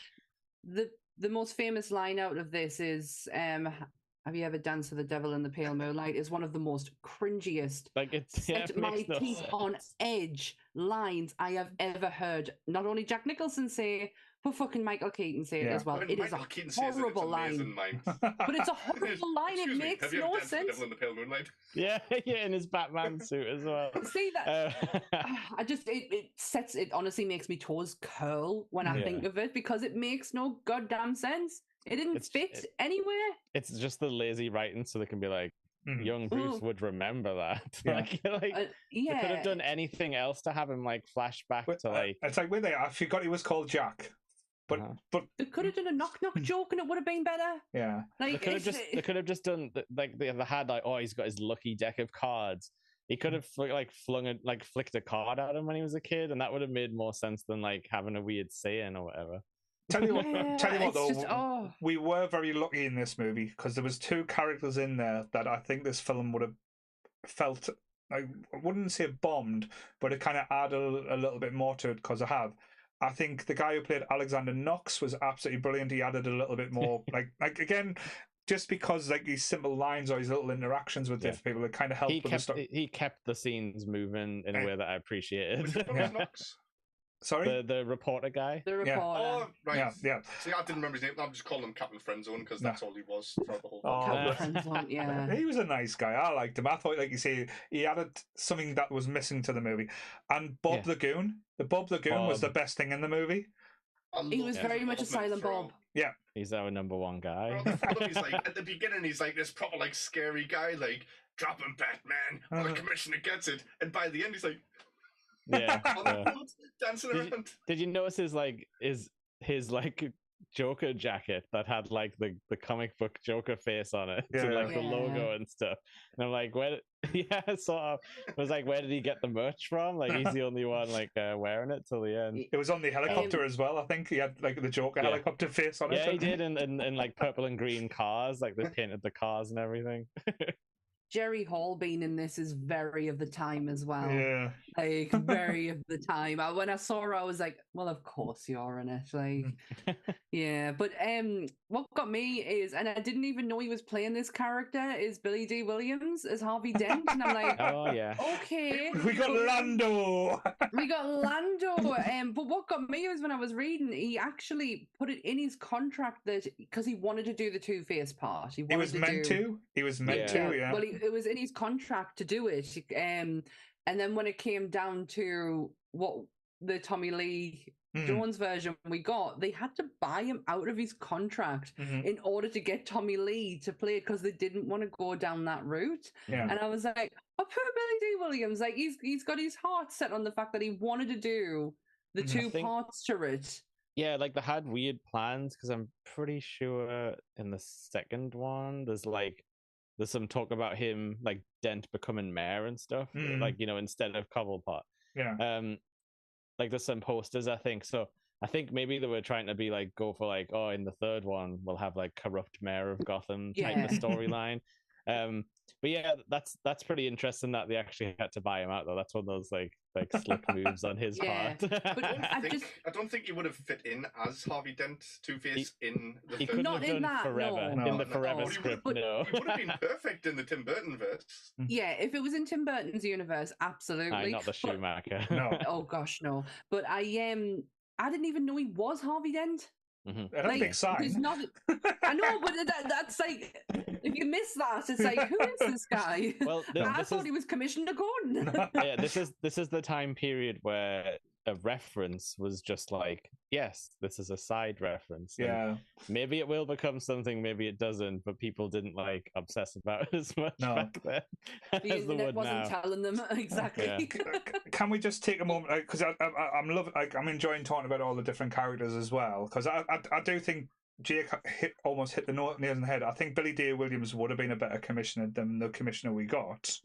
Like the most famous line out of this is have you ever danced with the devil in the pale moonlight? Is one of the most cringiest, like it's set my teeth on edge lines I have ever heard. Not only Jack Nicholson say, but fucking Michael Keaton say it as well. It is a horrible line, but it's a horrible line. It makes no sense. Devil in the pale moonlight. Yeah, in his Batman suit as well. See that? I just it honestly makes me toes curl when I think of it, because it makes no goddamn sense. It didn't fit anywhere. It's just the lazy writing, so they can be like, young Bruce would remember that. They could have done anything else to have him like flashback to like. It's like I forgot he was called Jack. But they could have done a knock joke and it would have been better. Yeah, like they could have just done like they had like, oh, he's got his lucky deck of cards. He could have flicked a card at him when he was a kid, and that would have made more sense than like having a weird saying or whatever. Tell you what though, we were very lucky in this movie because there was two characters in there that I think this film would have felt, I wouldn't say bombed, but it kind of added a little bit more to it, because I think the guy who played Alexander Knox was absolutely brilliant. He added a little bit more, like again, just because like these simple lines or these little interactions with different people, it kind of helped with the story. He kept the scenes moving in a way that I appreciated. Knox? Sorry? The reporter guy? The reporter. Oh, right. Yeah. See, I didn't remember his name. I'm just calling him Captain Friendzone because that's all he was throughout the whole Captain Friendzone, yeah. He was a nice guy. I liked him. I thought, like you say, he added something that was missing to the movie. And Bob the Goon. Bob the Goon was the best thing in the movie. He was very much a silent Bob. Yeah. He's our number one guy. He's like, at the beginning, he's like this proper, like, scary guy, like, drop him, Batman, or the commissioner gets it. And by the end, he's like, dancing around. Did you notice his Joker jacket that had like the comic book Joker face on it, and like the logo and stuff? And I'm like, where did he get the merch from? Like he's the only one like wearing it till the end. It was on the helicopter as well. I think he had like the Joker helicopter face on it. Yeah, he did, and like purple and green cars, like they painted the cars and everything. Jerry Hall being in this is very of the time as well. Yeah. Like, very of the time. When I saw her, I was like, well, of course you're in it. Like, yeah. But what got me is, and I didn't even know he was playing this character, is Billy D. Williams as Harvey Dent. And I'm like, oh, yeah. Okay. We got Lando. But what got me was when I was reading, he actually put it in his contract that, because he wanted to do the Two-Face part. He was meant to. Well, it was in his contract to do it. And then when it came down to what the Tommy Lee Jones version we got, they had to buy him out of his contract in order to get Tommy Lee to play it, because they didn't want to go down that route. Yeah. And I was like, oh, poor Billy D. Williams. Like, he's got his heart set on the fact that he wanted to do the two parts to it. Yeah, like they had weird plans, because I'm pretty sure in the second one there's some talk about him, like Dent becoming mayor and stuff, like, you know, instead of Cobblepot. Yeah. Like there's some posters, I think. So I think maybe they were trying to be like, go for like, oh, in the third one we'll have like corrupt mayor of Gotham type of storyline. But yeah, that's pretty interesting that they actually had to buy him out though. That's one of those like slick moves on his part. But I don't think he would have fit in as Harvey Dent Two-Face in the he third. Not in that, forever no. in the forever script. He would have been perfect in the Tim Burton verse. Yeah, if it was in Tim Burton's universe, absolutely. Not the Schumacher. No. Oh gosh, no. But I didn't even know he was Harvey Dent. Another big sign. I know, but that's like, if you miss that, it's like, who is this guy? Well, I thought he was Commissioner Gordon. Yeah, this is the time period where a reference was just like, yes, this is a side reference. Yeah. Maybe it will become something, maybe it doesn't, but people didn't like obsess about it as much back then. The internet wasn't telling them exactly. Yeah. Can we just take a moment, because I'm enjoying talking about all the different characters as well, because I do think Jake almost hit the nail on the head. I think Billy Dee Williams would have been a better commissioner than the commissioner we got.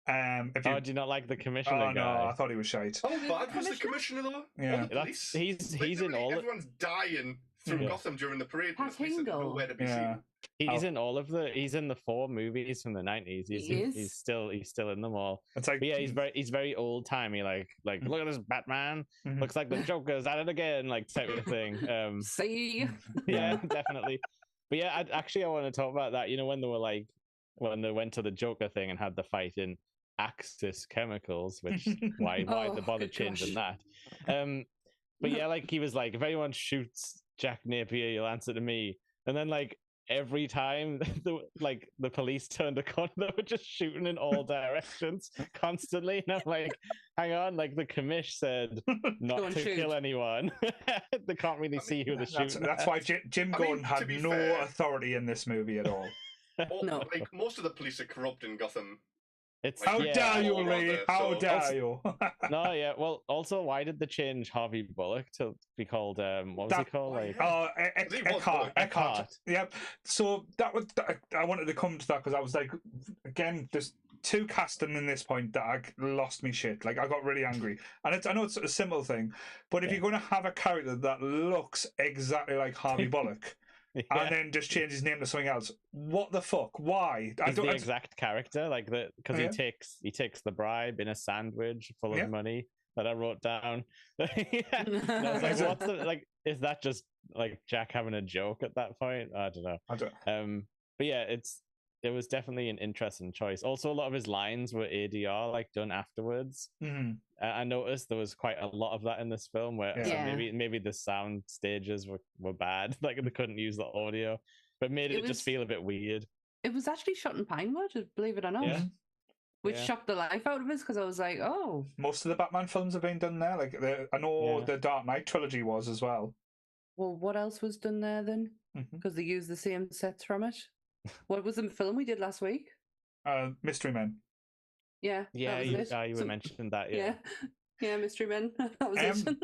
Do you not like the commissioner guy? No, I thought he was shite. Oh, bad was the commissioner though? Yeah. He's in all. Everyone's dying through Gotham during the parade. Pat Hingle. Nowhere to be seen. He's in all of the. He's in the 4 movies from the 90s. He's still in them all. It's like, but yeah, he's very old timey. Like look at this Batman. Looks like the Joker's at it again. Like type of thing. See. Yeah, definitely. But yeah, I want to talk about that. You know, when they went to the Joker thing and had the fight in Axis Chemicals, which why they bother changing that? But yeah, like he was like, if anyone shoots Jack Napier, you'll answer to me. And then like every time the police turned a corner, they were just shooting in all directions constantly. And I'm like, hang on, like the commish said not to kill anyone. They can't really see who they're shooting. That's why Jim Gordon had no authority in this movie at all. No. Like most of the police are corrupt in Gotham. How dare you, Lee? How dare you? No, yeah. Well, also, why did they change Harvey Bullock to be called? What was he called? Like, Eckhart. Yep. So I wanted to come to that because I was like, again, there's 2 casting in this point that I lost me shit. Like I got really angry, and I know it's a simple thing, but if you're going to have a character that looks exactly like Harvey Bullock. And then just change his name to something else. What the fuck? Why? He's the exact character, like because he takes the bribe in a sandwich full of money that I wrote down. Is that just like Jack having a joke at that point? I don't know. But yeah, it was definitely an interesting choice. Also, a lot of his lines were ADR, like done afterwards. I noticed there was quite a lot of that in this film, where maybe the sound stages were bad, like they couldn't use the audio, but made it just feel a bit weird. It was actually shot in Pinewood, believe it or not, which shocked the life out of us because I was like, oh. Most of the Batman films have been done there. Like I know the Dark Knight trilogy was as well. Well, what else was done there then? Because they used the same sets from it. What was the film we did last week? Mystery Men. Yeah. Yeah, you were mentioning that. Yeah, Mystery Men. That was it.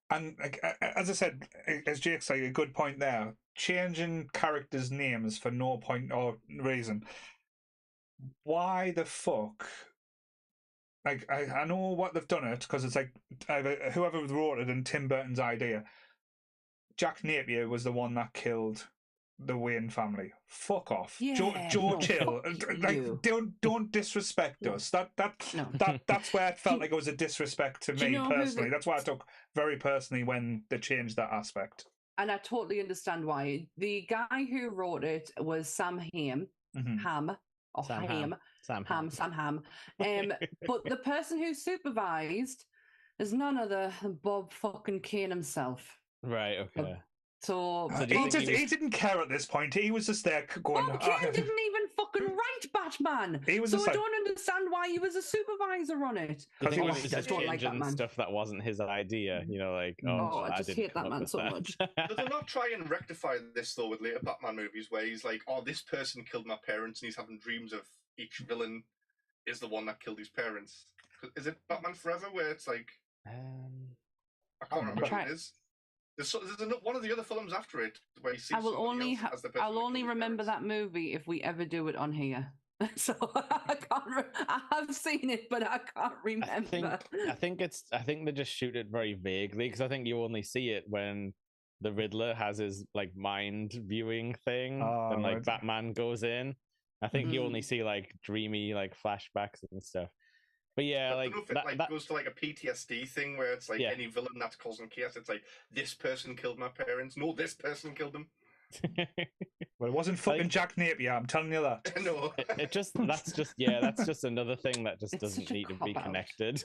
And as I said, as Jake said, a good point there. Changing characters' names for no point or reason. Why the fuck? Like I know what they've done it because it's like whoever wrote it and Tim Burton's idea. Jack Napier was the one that killed the Wayne family. Fuck off. Joe Chill. Like don't disrespect us. That's where it felt like it was a disrespect to me personally. That's why I took very personally when they changed that aspect. And I totally understand why. The guy who wrote it was Sam Hamm. Sam Hamm. But the person who supervised is none other than Bob fucking Kane himself. Right, okay. So he didn't care at this point. He was just there going. Bob Kane didn't even fucking write Batman. I don't understand why he was a supervisor on it. Because he was just changing stuff that wasn't his idea. You know, like I just hate that man so much. Does he not try and rectify this though with later Batman movies, where he's like, "Oh, this person killed my parents," and he's having dreams of each villain is the one that killed his parents? Is it Batman Forever where it's like I can't remember what it is. There's one of the other films after it where you see. I'll only remember that movie if we ever do it on here. So I can't. I have seen it, but I can't remember. I think they just shoot it very vaguely because I think you only see it when the Riddler has his like mind viewing thing and like Batman goes in. I think you only see like dreamy like flashbacks and stuff. But yeah, I don't know if it goes to like a PTSD thing where it's like any villain that's causing chaos. It's like this person killed my parents. No, this person killed them. Well, it wasn't fucking Jack Napier, I'm telling you that. No. That's just another thing that just doesn't need to be connected.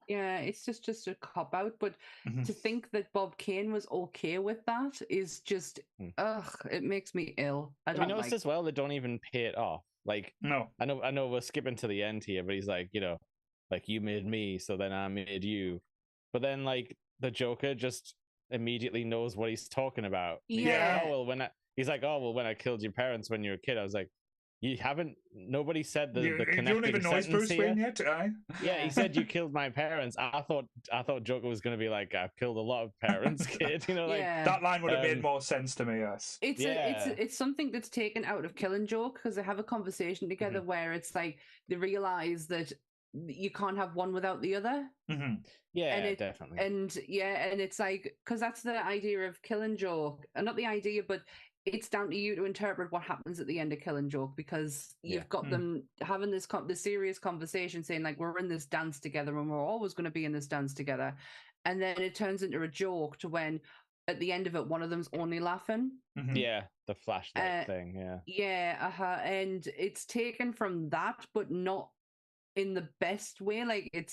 Yeah, it's just a cop out. But to think that Bob Kane was okay with that is just it makes me ill. Have you noticed as well, they don't even pay it off. Like, no, I know we're skipping to the end here, but he's like, you know, like, you made me, so then I made you. But then, like, the Joker just immediately knows what he's talking about. Yeah. He's like, oh well, when I killed your parents when you were a kid, I was like, you haven't. Nobody said the connecting you don't even know it's Bruce Wayne yet. Yeah, he said you killed my parents. I thought Joker was going to be like, I've killed a lot of parents, kid. You know, like that line would have made more sense to me. Yes, it's something that's taken out of Killing Joke, because they have a conversation together where it's like they realize that you can't have one without the other. Yeah, definitely. And it's like, because that's the idea of Killing Joke, and not the idea, but it's down to you to interpret what happens at the end of Killing Joke, because you've got them having this serious conversation saying, like, we're in this dance together and we're always going to be in this dance together. And then it turns into a joke to when at the end of it, one of them's only laughing. Yeah, the flashlight thing. And it's taken from that, but not in the best way. Like,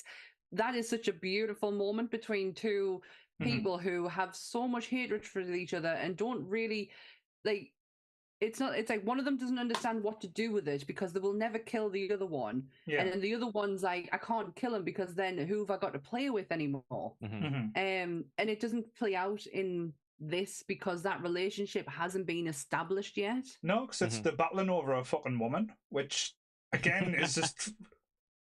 that is such a beautiful moment between two people who have so much hatred for each other and don't really, like, it's like one of them doesn't understand what to do with it because they will never kill the other one. And then the other one's like, I can't kill him because then who have I got to play with anymore? And it doesn't play out in this because that relationship hasn't been established yet. No, because it's the battling over a fucking woman, which again is just.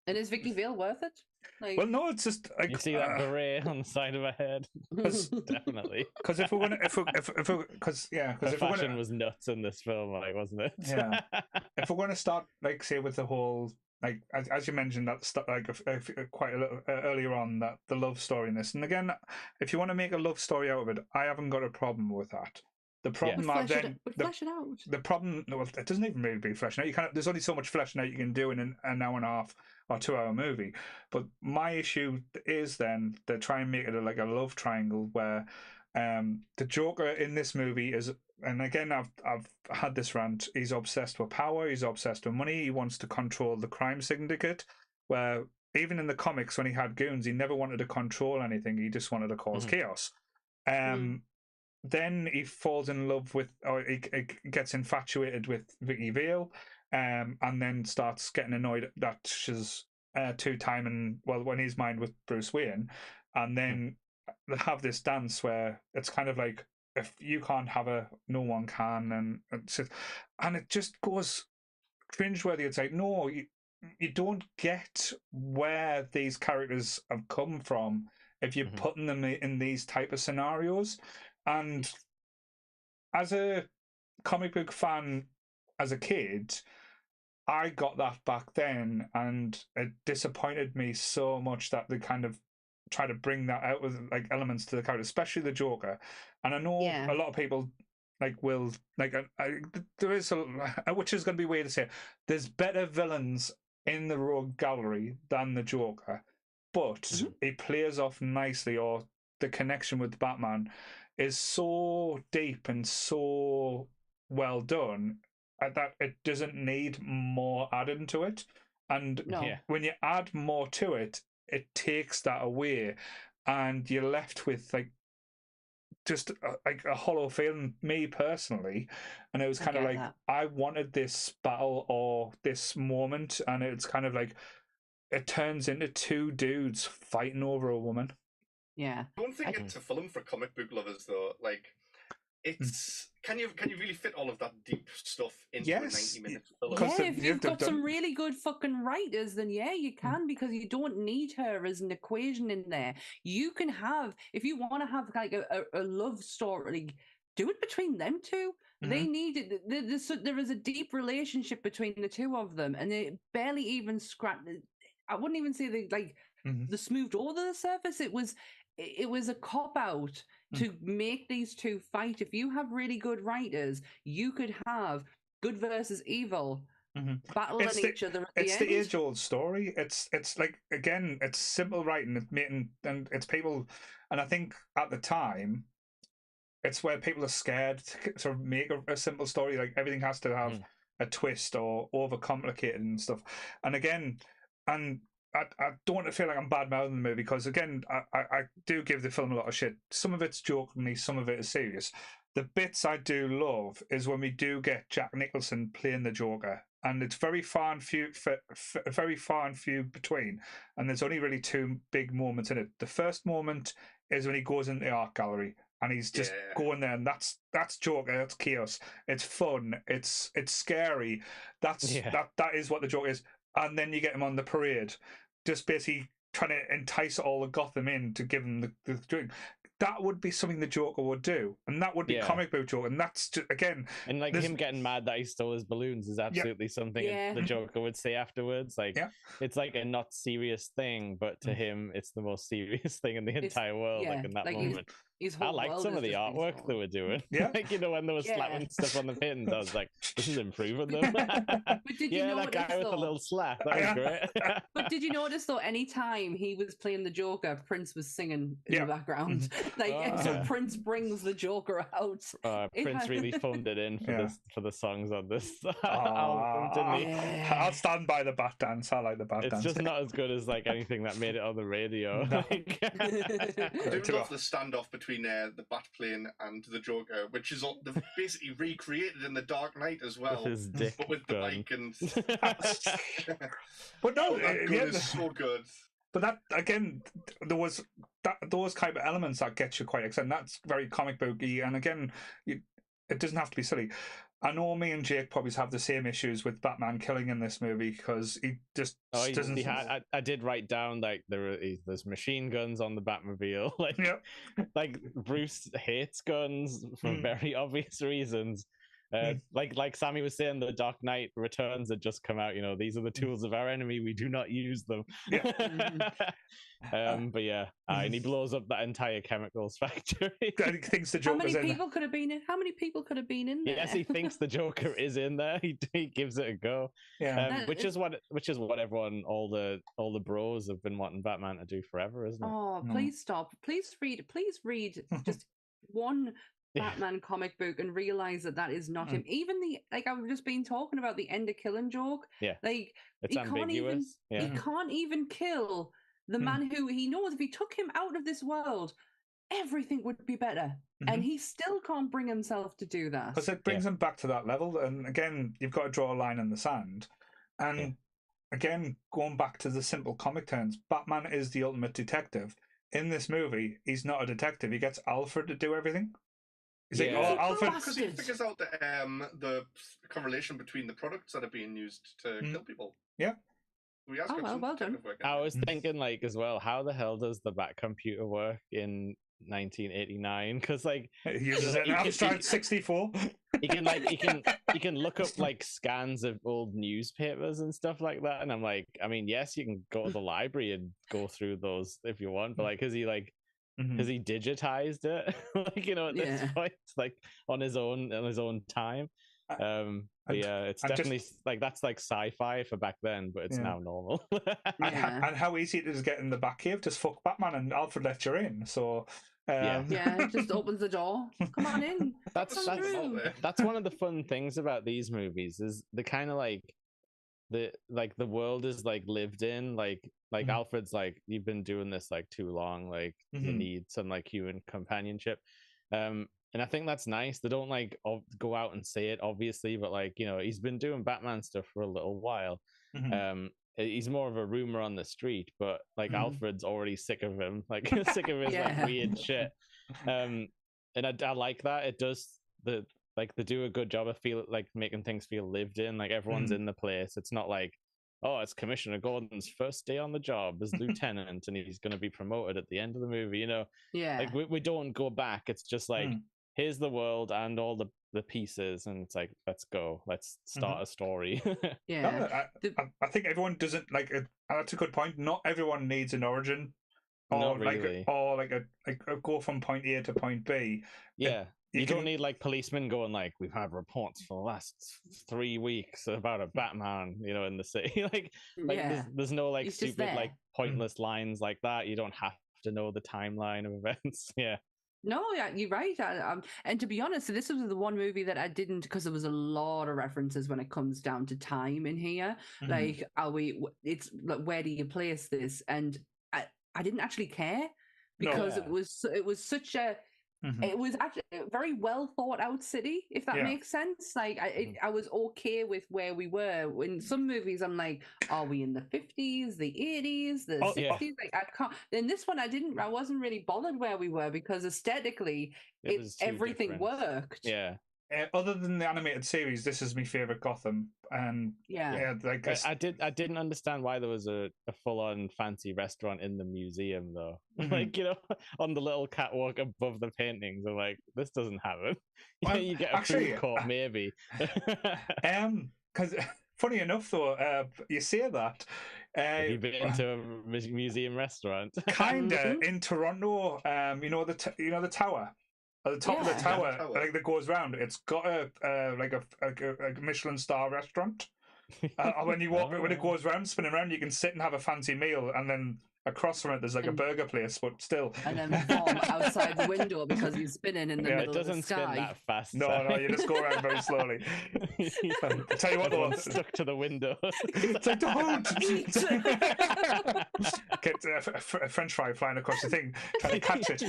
And is Vicky Vale worth it? Like, well, no, it's just like, you see that beret on the side of her head. Definitely. Because if we're gonna, because fashion was nuts in this film, like, wasn't it? Yeah. If we're gonna start, like, say, with the whole, like, as you mentioned, that stuff, like, quite a little earlier on, that the love story in this, and again, if you want to make a love story out of it, I haven't got a problem with that. The problem flesh it out. The problem, well, it doesn't even really be fleshing out. You can't. There's only so much fleshing out you can do in an hour and a half or 2 hour movie. But my issue is then they try and make it like a love triangle where the Joker in this movie is, and again I've had this rant. He's obsessed with power. He's obsessed with money. He wants to control the crime syndicate. Where even in the comics when he had goons, he never wanted to control anything. He just wanted to cause chaos. Then he falls in love with, or he gets infatuated with Vicky Vale, and then starts getting annoyed that she's two-timing, well, in his mind, with Bruce Wayne. And then they have this dance where it's kind of like, if you can't have her, no one can. And it just goes cringeworthy. It's like, no, you don't get where these characters have come from if you're putting them in these type of scenarios. And as a comic book fan, as a kid, I got that back then, and it disappointed me so much that they kind of try to bring that out with, like, elements to the character, especially the Joker. And I know a lot of people will there is which is going to be weird to say. There's better villains in the Rogue Gallery than the Joker, but he plays off nicely, or the connection with Batman is so deep and so well done that it doesn't need more added to it. And when you add more to it, it takes that away, and you're left with, like, just a hollow feeling, me personally. And it was kind of like, I wanted this battle or this moment, and it's kind of like it turns into two dudes fighting over a woman. Yeah, I don't think it's a film for comic book lovers, though. Like, it's can you really fit all of that deep stuff into a 90-minute film? Yeah, if you've got some really good fucking writers, then you can, because you don't need her as an equation in there. You can have, if you want to have like a love story, do it between them two. They need it. There is a deep relationship between the two of them, and they barely even scratch. I wouldn't even say they they smoothed over the surface. It was a cop out to make these two fight. If you have really good writers, you could have good versus evil battling each other at the end. It's the age-old story. It's like, again, it's simple writing, and it's people. And I think at the time, it's where people are scared to sort of make a simple story. Like everything has to have a twist or overcomplicated and stuff. And again, and I don't want to feel like I'm bad mouthing the movie because again, I do give the film a lot of shit. Some of it's jokingly, some of it is serious. The bits I do love is when we do get Jack Nicholson playing the Joker, and it's very far and few between. And there's only really two big moments in it. The first moment is when he goes into the art gallery and he's just going there, and that's Joker. That's chaos. It's fun. It's scary. That is what the Joker is. And then you get him on the parade, just basically trying to entice all of Gotham in to give him the drink. That would be something the Joker would do, and that would be comic book Joker. And that's just, again, and like him getting mad that he stole his balloons is absolutely something the Joker would say afterwards. Like it's like a not serious thing, but to him, it's the most serious thing in the entire world. Like in that moment. I liked some of the artwork they were doing. Yeah, like when they were slapping stuff on the pins, I was like, "This is improving them." But did you notice, that guy with the little slap, that was great. But did you notice though? Anytime he was playing the Joker, Prince was singing in the background. So Prince brings the Joker out. Prince really phoned it in for the songs on this album, didn't he? I'll stand by the bat dance. I like the bat dance. It's just not as good as like anything that made it on the radio. No. I do love the standoff between the bat plane and the Joker, which is they've basically recreated in the Dark Knight as well, with his dick but with the bike and. But no, that gun is so good. But that again, those kind of elements that get you quite excited. That's very comic booky, and again, it doesn't have to be silly. I know me and Jake probably have the same issues with Batman killing in this movie because he just doesn't. I did write down like there's machine guns on the Batmobile. Like Bruce hates guns for very obvious reasons. Like Sammy was saying, the Dark Knight Returns had just come out. These are the tools of our enemy. We do not use them. But and he blows up that entire chemicals factory. He thinks the Joker's How many people could have been in? How many people could have been in there? Yes, he thinks the Joker is in there. He gives it a go. Which is what everyone, all the bros have been wanting Batman to do forever, isn't it? Oh, please stop! Please read just one Batman comic book and realize that is not him. Even I've just been talking about the end of Killing joke. Like it's ambiguous. He can't even kill the man who he knows if he took him out of this world, everything would be better. And he still can't bring himself to do that. Because it brings him back to that level. And again, you've got to draw a line in the sand. And again, going back to the simple comic terms, Batman is the ultimate detective. In this movie, he's not a detective. He gets Alfred to do everything. Alfred, because he figures out the correlation between the products that are being used to kill people. Yeah. Well done. I was thinking as well, how the hell does the Bat computer work in 1989? Because he uses an Amstrad 64. He can look up scans of old newspapers and stuff like that, and I'm like, I mean, yes, you can go to the library and go through those if you want, but has he digitized it at this point, on his own time? It's definitely that's sci-fi for back then, but it's now normal. And how easy it is to get in the Batcave, just fuck Batman and Alfred lets you in. So it just opens the door. Come on in. That's one of the fun things about these movies is the kind of the world is lived in, Alfred's you've been doing this too long, you need some human companionship, and I think that's nice. They don't go out and say it obviously, but he's been doing Batman stuff for a little while. He's more of a rumor on the street, but Alfred's already sick of him, sick of his weird shit, and I like that. It does they do a good job of making things feel lived in. Everyone's in the place. It's not it's Commissioner Gordon's first day on the job as lieutenant and he's going to be promoted at the end of the movie. We don't go back. It's just here's the world and all the pieces, and it's let's go, let's start a story. I think everyone doesn't that's a good point. Not everyone needs an origin, or really. A go from point A to point B. You don't need policemen going we've had reports for the last 3 weeks about a Batman, in the city. There's no He's stupid pointless lines like that. You don't have to know the timeline of events. No, yeah, you're right. And to be honest, this was the one movie that I didn't, because there was a lot of references when it comes down to time in here. Mhm. Like, it's like, where do you place this? And I didn't actually care, because it was such a, it was actually a very well thought out city, if that makes sense. Like, I was okay with where we were. In some movies, I'm like, are we in the 50s, the 80s, the 60s? Like, I can't. In this one, I wasn't really bothered where we were, because aesthetically, everything worked. Yeah. Other than the animated series, this is my favorite Gotham, and like I didn't understand why there was a full-on fancy restaurant in the museum, though. Like, on the little catwalk above the paintings, I'm like, this doesn't happen. You get a food court, maybe. Because funny enough, though, you say that. Have you been to a museum restaurant? Kinda in Toronto. The tower. At the top of the tower, like that goes round, it's got a Michelin star restaurant. When you walk, when it goes round, spinning around, you can sit and have a fancy meal, and then across from it, there's like a burger place, but still. And then vom outside the window because you're spinning in the middle of the sky. It doesn't spin that fast. No, you just go around very slowly. I'll tell you what, though, stuck to the window. It's like, don't! Get a French fry flying across the thing, trying to catch it.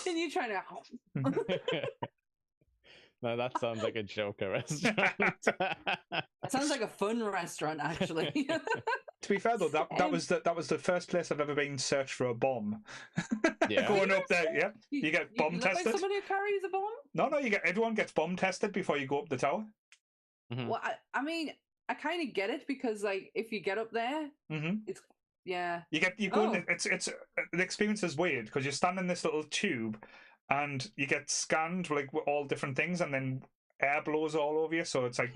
And you're trying to... No, that sounds like a Joker restaurant. It sounds like a fun restaurant, actually. To be fair, though, that was the first place I've ever been searched for a bomb. Yeah. Going up there, you get bomb tested. Like somebody who carries a bomb? No, everyone gets bomb tested before you go up the tower. Mm-hmm. Well, I mean, I kind of get it, because like if you get up there, it's you go. It's the experience is weird, because you stand in this little tube, and you get scanned like with all different things, and then air blows all over you, so it's like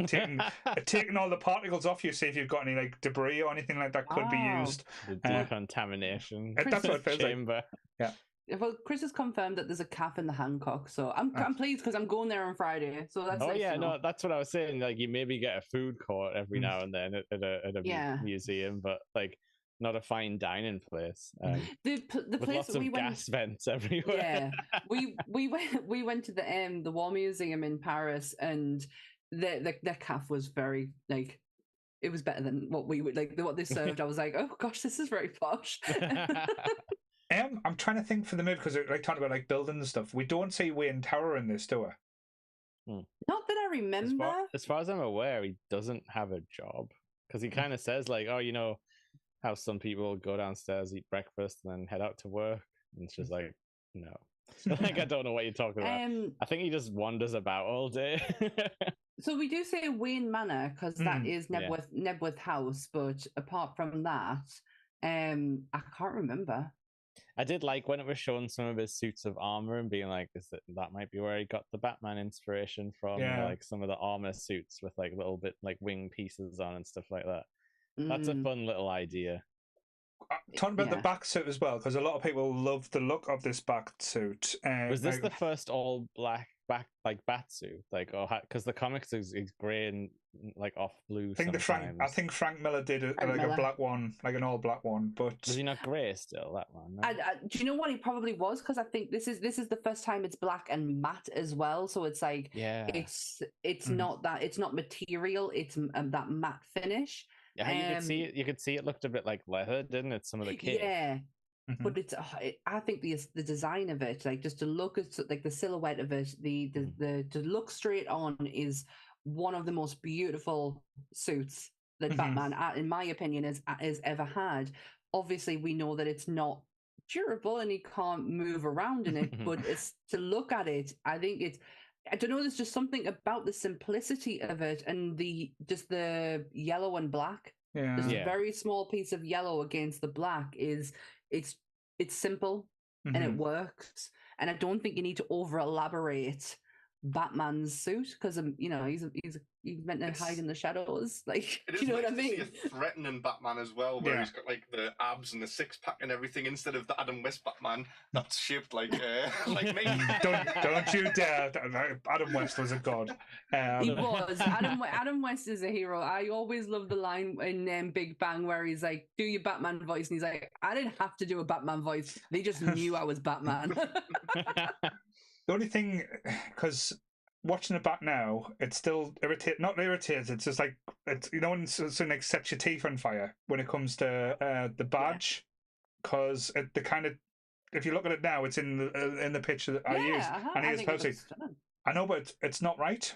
taking all the particles off you, see if you've got any like debris or anything like that could be used. The decontamination. That's what it feels chamber. Like. Yeah. Well, Chris has confirmed that there's a calf in the Hancock, so I'm pleased, because I'm going there on Friday. So that's that's what I was saying. Like, you maybe get a food court every now and then at a museum, but like not a fine dining place. The with place lots of gas vents everywhere. Yeah, we went to the War Museum in Paris, and the calf was very like, it was better than what we would like what they served. I was like, oh gosh, this is very posh. I'm trying to think for the movie, because they're like talking about like building and stuff. We don't see Wayne Tower in this, do we? Not that I remember. As far as I'm aware, he doesn't have a job, because he kind of says like, oh, how some people go downstairs, eat breakfast, and then head out to work. And it's just like, no. Like, I don't know what you're talking about. I think he just wanders about all day. So we do say Wayne Manor, because that is Nebworth House, but apart from that, I can't remember. I did like when it was showing some of his suits of armor and being like, that might be where he got the Batman inspiration from. Like some of the armor suits with like little bit like wing pieces on and stuff like that. That's a fun little idea. Talking about the back suit as well, because a lot of people love the look of this back suit. Was this the first all black bat suit? Like, because the comics is grey and like off blue. I think Frank Miller did a black one, like an all black one. But was he not grey still? That one. No? Do you know what he probably was? Because I think this is the first time it's black and matte as well. So it's like it's not that, it's not material. It's that matte finish. Yeah, you could see it looked a bit like leather, didn't it? Some of the cape. Yeah, but it's I think the design of it, like just to look at like the silhouette of it, the to look straight on is one of the most beautiful suits that Batman, in my opinion, has ever had. Obviously, we know that it's not durable and he can't move around in it, but it's to look at it. I think it's. I don't know. There's just something about the simplicity of it, and the yellow and black. Yeah, just a very small piece of yellow against the black is it's simple and it works. And I don't think you need to over elaborate Batman's suit, because he's meant to hide in the shadows. Like, you know what I mean? A threatening Batman as well, where he's got like the abs and the six pack and everything, instead of the Adam West Batman that's shaped like me. Don't you dare! Adam West was a god. He was. Adam West is a hero. I always love the line in Big Bang where he's like, "Do your Batman voice," and he's like, "I didn't have to do a Batman voice. They just knew I was Batman." The only thing, because watching it back now, it's still not irritates. It's just like it's when something like sets your teeth on fire when it comes to the badge, because the kind of if you look at it now, it's in the picture that I used, and he is posting. I know, but it's not right.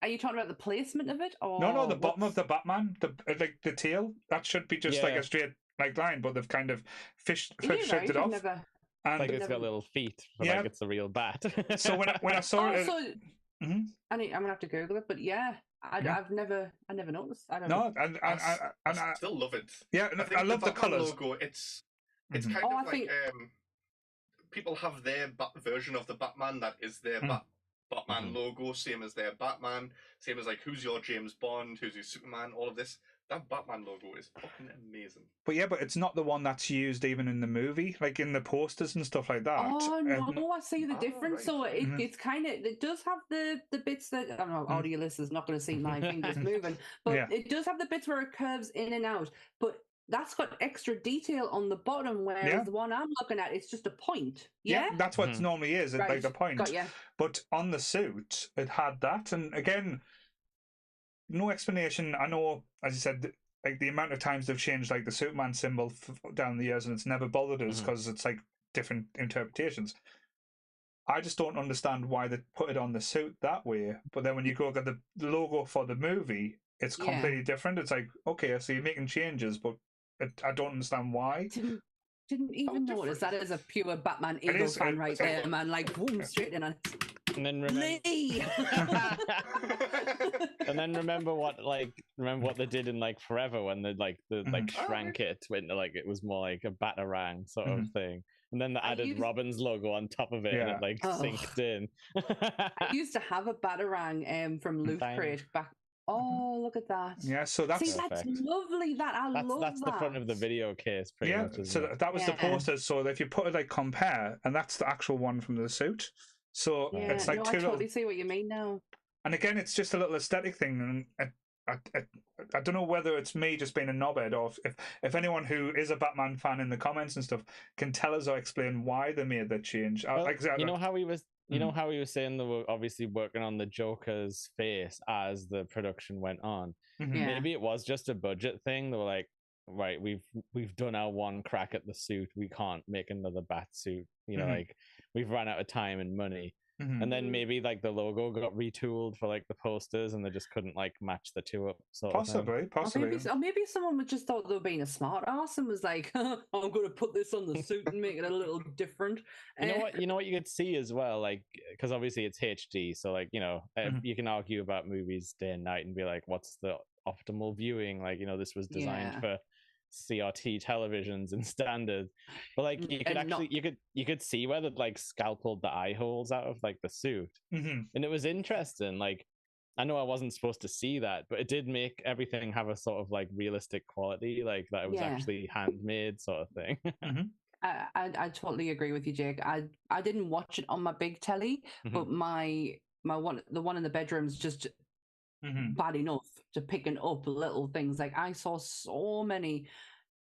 Are you talking about the placement of it, or no? The bottom of the Batman, the tail that should be just like a straight line, but they've kind of shaved it off. And like it's got little feet, but like it's a real bat. So when I saw it, I'm gonna have to Google it, but I've never noticed. I don't know. I still love it. Yeah, I love the colours. Logo. It's kind of like people have their version of the Batman that is their Batman logo, same as their Batman, same as like who's your James Bond, who's your Superman, all of this. That Batman logo is fucking amazing. But it's not the one that's used even in the movie, like in the posters and stuff like that. Oh no, I see the difference. Right. So it's kind of, it does have the bits that, I don't know, audio listeners not going to see my fingers moving, but it does have the bits where it curves in and out. But that's got extra detail on the bottom, whereas the one I'm looking at, it's just a point. Yeah, that's what it normally is, like the point. But on the suit, it had that, and again, no explanation. I know, as you said, like the amount of times they've changed like the Superman symbol down the years, and it's never bothered us because it's like different interpretations. I just don't understand why they put it on the suit that way. But then when you go get the logo for the movie, it's completely different. It's like, okay, so you're making changes, but I don't understand why. Didn't even notice that as a pure Batman ego fan right there, man. Like, boom, straight in on it. And then remember what they did in like Forever when they shrank it into like it was more like a Batarang sort of thing. And then they added Robin's logo on top of it and it like synced in. I used to have a Batarang from Loot Crate back. Oh, look at that! Yeah, so that's lovely. That's the front of the video case, pretty much. So that was the posters. So if you put it like compare, and that's the actual one from the suit. So it's like I totally see what you mean now. And again, it's just a little aesthetic thing, and I don't know whether it's me just being a knobhead, or if anyone who is a Batman fan in the comments and stuff can tell us or explain why they made that change. Well, you know how he was. You know how he was saying they were obviously working on the Joker's face as the production went on. Maybe it was just a budget thing. They were like, right, we've done our one crack at the suit. We can't make another bat suit. Like we've run out of time and money. And then maybe like the logo got retooled for like the posters, and they just couldn't like match the two up. Possibly. Or maybe someone just thought they were being a smart ass and was like, "I'm going to put this on the suit and make it a little different." You know what you could see as well, like because obviously it's HD, so like you can argue about movies day and night and be like, "What's the optimal viewing?" Like this was designed for CRT televisions and standard, but like you could actually you could see where they like scalpeled the eye holes out of like the suit, and it was interesting. Like I know I wasn't supposed to see that, but it did make everything have a sort of like realistic quality, like that it was actually handmade sort of thing. I totally agree with you, Jake. I didn't watch it on my big telly, but the one in the bedroom's just bad enough to picking up little things. Like I saw so many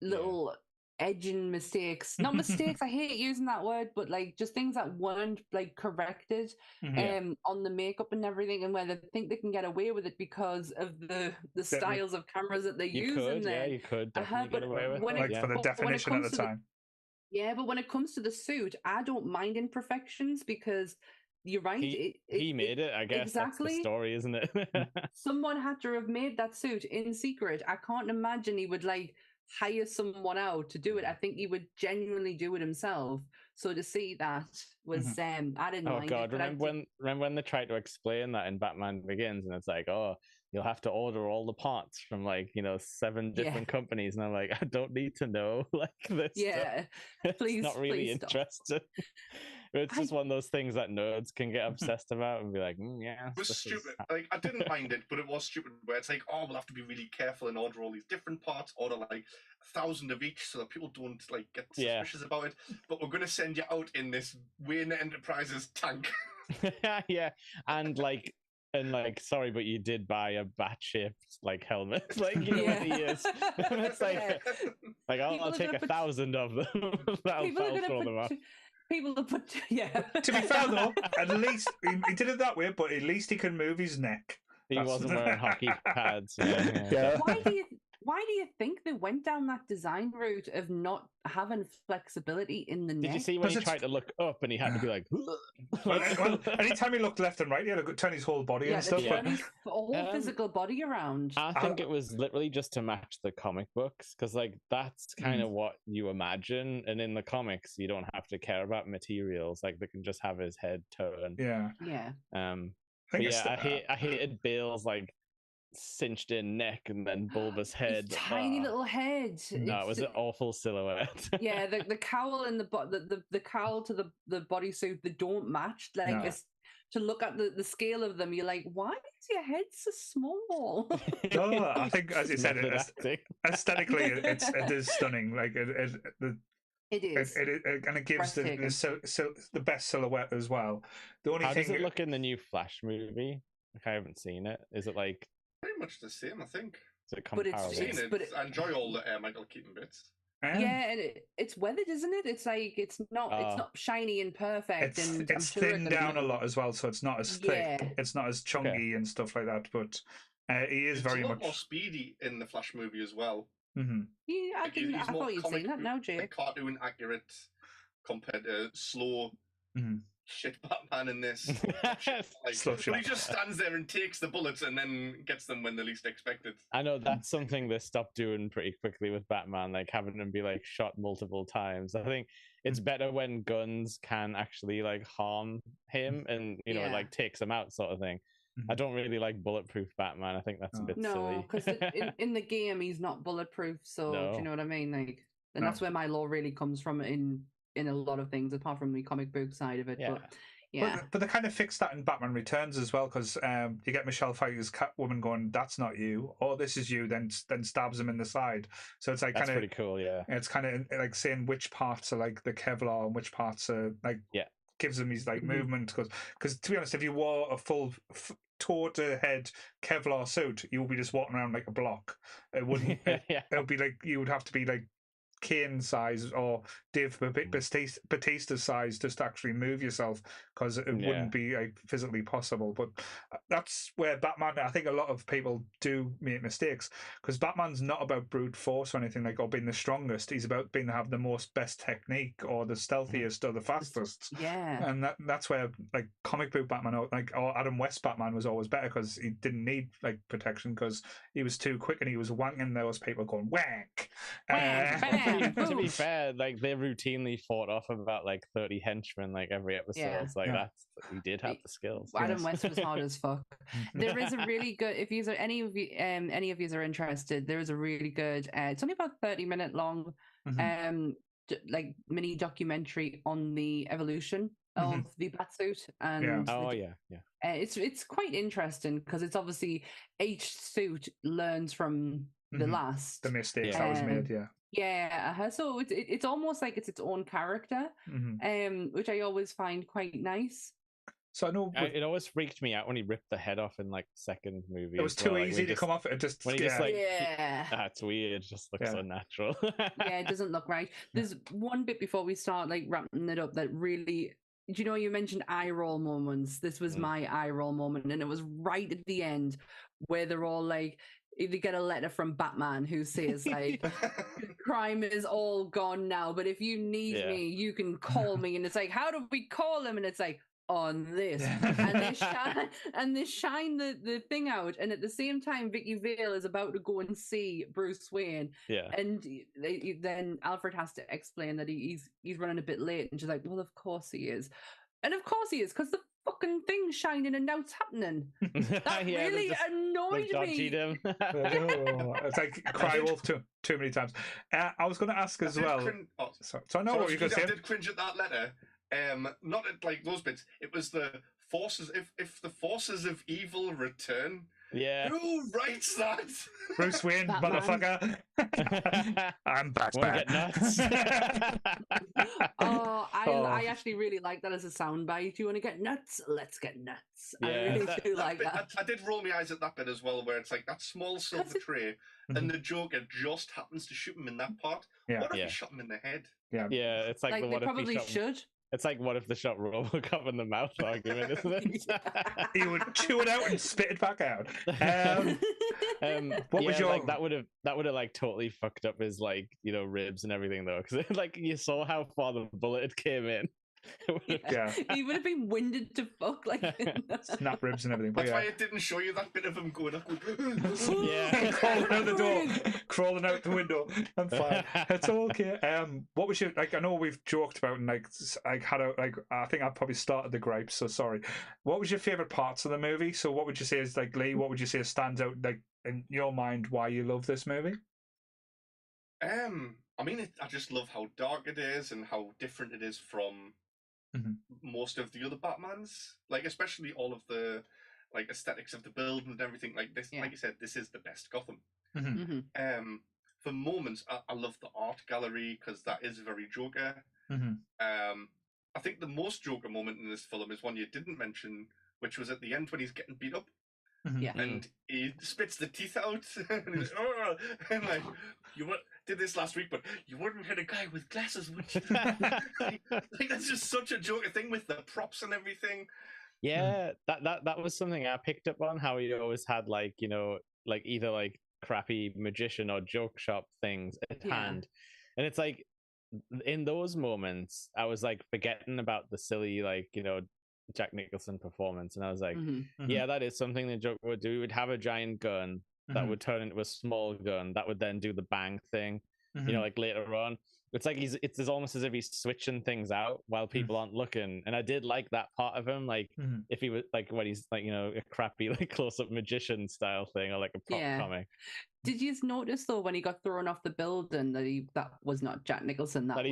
little edging mistakes, not mistakes, I hate using that word, but like just things that weren't like corrected on the makeup and everything, and where they think they can get away with it because of the styles of cameras that they use. You could definitely get away with it. For the definition at the time. But when it comes to the suit, I don't mind imperfections because you're right. He made it, I guess. Exactly. That's the story, isn't it? Someone had to have made that suit in secret. I can't imagine he would like hire someone out to do it. I think he would genuinely do it himself. So to see that was, I didn't mind God, it. Remember when they tried to explain that in Batman Begins, and it's like, oh, you'll have to order all the parts from like 7 different companies, and I'm like, I don't need to know like this. Yeah, please. Not really interested. It's just one of those things that nerds can get obsessed about and be like, yeah. It was stupid. Like I didn't mind it, but it was stupid. Where it's like, oh, we'll have to be really careful and order all these different parts, order like 1,000 of each, so that people don't like get suspicious about it. But we're going to send you out in this Wayne Enterprises tank. And sorry, but you did buy a bat-shaped like helmet, like what he is. It's like I'll take 1,000 of them. That'll throw them off. People have put, yeah. To be fair though, at least he did it that way, but at least he can move his neck. He wasn't wearing hockey pads. Yeah. Why do you think they went down that design route of not having flexibility in the neck? Did you see when he tried to look up and he had to be like... well, anytime he looked left and right, he had to turn his whole body and stuff. Turn his whole physical body around. I think it was literally just to match the comic books, because like that's kind of what you imagine, and in the comics you don't have to care about materials, like they can just have his head turn. Yeah. I hated Bale's like cinched in neck and then bulbous head. Tiny little head. No, it was an awful silhouette. Yeah, the cowl and the cowl to the bodysuit, they don't match. Like to look at the scale of them, you're like, why is your head so small? No, I think, as you said, aesthetically, it is stunning. Like it is, and it gives the best silhouette as well. The only How thing does it look in the new Flash movie? Like, I haven't seen it. Is it like pretty much the same? I think. Is it comparable? I enjoy all the Michael Keaton bits. Yeah, and it's weathered, isn't it? It's like it's not shiny and perfect. It's thinned down a lot as well, so it's not as thick. It's not as chunky and stuff like that. But he is very much more speedy in the Flash movie as well. Mm-hmm. Yeah, I thought you'd seen that now, Jake. Cartoon accurate compared to slow shit Batman in this. He just stands there and takes the bullets and then gets them when they're least expected. I know that's something they stopped doing pretty quickly with Batman, like having him be like shot multiple times. I think it's better when guns can actually like harm him and you know like takes him out, sort of thing. I don't really like bulletproof Batman. I think that's a bit silly. No, because in the game he's not bulletproof. So do you know what I mean? Like, and that's where my law really comes from in a lot of things, apart from the comic book side of it. Yeah. But they kind of fixed that in Batman Returns as well, because you get Michelle Pfeiffer's Catwoman going, "That's not you," or "This is you," then stabs him in the side. So it's like that's pretty cool. Yeah, it's kind of like saying which parts are like the Kevlar and which parts are like gives him his like movement. Because to be honest, if you wore a full toe to head Kevlar suit, you would be just walking around like a block. It wouldn't. It would be like you would have to be like Kane size or Dave Bautista's size just to actually move yourself, because it wouldn't be like physically possible. But that's where Batman, I think a lot of people do make mistakes, because Batman's not about brute force or anything like, or being the strongest. He's about being have the most best technique or the stealthiest or the fastest. And that's where like comic book Batman or Adam West Batman was always better, because he didn't need like protection, because he was too quick and he was wanking those people going whack. To be fair, like they routinely fought off about like 30 henchmen like every episode. It's like that's he did have the skills. Adam West was hard as fuck. There is a really good, if you are any of you are interested, there is a really good it's only about 30-minute long like mini documentary on the evolution of the Batsuit, and it's quite interesting, because it's obviously each suit learns from the last, the mistakes that was made. So it's almost like it's its own character, which I always find quite nice. So I know it always freaked me out when he ripped the head off in like the second movie. It was too easy to come off. It just when he just that's weird. It just looks unnatural. It doesn't look right. There's one bit before we start like wrapping it up that really. Do you know, you mentioned eye roll moments? This was my eye roll moment, and it was right at the end where they're all like, they get a letter from Batman who says like, crime is all gone now, but if you need me, you can call me. And it's like, how do we call him? And it's like, on this. And they shine the thing out, and at the same time Vicky Vale is about to go and see Bruce Wayne, and then Alfred has to explain that he's running a bit late, and she's like, well, of course he is, and of course he is, because the fucking thing's shining and now it's happening. That really annoyed me. It's like Cry Wolf too many times. I was going to ask as well. So I know what you're going to say. I did cringe at that letter. Not at like those bits. It was the forces. If the forces of evil return, who writes that? Bruce Wayne, motherfucker. I'm Batman. Get nuts. I actually really like that as a soundbite. You want to get nuts? Let's get nuts. I really do like that. I did roll my eyes at that bit as well, where it's like that small silver tray, and the Joker just happens to shoot him in that part. What if he shot him in the head? It's like they probably should. It's like, what if the shot RoboCop in the mouth argument, isn't it? He would chew it out and spit it back out. What was your like that would have like totally fucked up his like ribs and everything though, because like you saw how far the bullet came in. He would have been winded to fuck, like snap ribs and everything. That's why it didn't show you that bit of him going up. Crawling out the door, crawling out the window. I'm fine. It's all okay. What was your like? I know we've joked about and like had a like. I think I probably started the gripes. So sorry. What was your favorite parts of the movie? So what would you say is like Lee? What would you say stands out like in your mind? Why you love this movie? I mean, I just love how dark it is and how different it is from most of the other Batmans, like especially all of the like aesthetics of the building and everything like this. Like you said, this is the best Gotham. For moments, I love the art gallery because that is very Joker. I think the most Joker moment in this film is one you didn't mention, which was at the end when he's getting beat up. And he spits the teeth out and he's and like did this last week, but you wouldn't hit a guy with glasses, would you? Like that's just such a Joker thing with the props and everything. Yeah, that was something I picked up on, how he always had like like either like crappy magician or joke shop things at hand, and it's like in those moments I was like forgetting about the silly like Jack Nicholson performance, and I was like, yeah, that is something the Joker would do. He would have a giant gun that would turn into a small gun that would then do the bang thing, like later on. It's like it's almost as if he's switching things out while people aren't looking, and I did like that part of him. Like if he was like when he's like a crappy like close-up magician style thing or like a prop comic. Did you notice though when he got thrown off the building that was not Jack Nicholson, that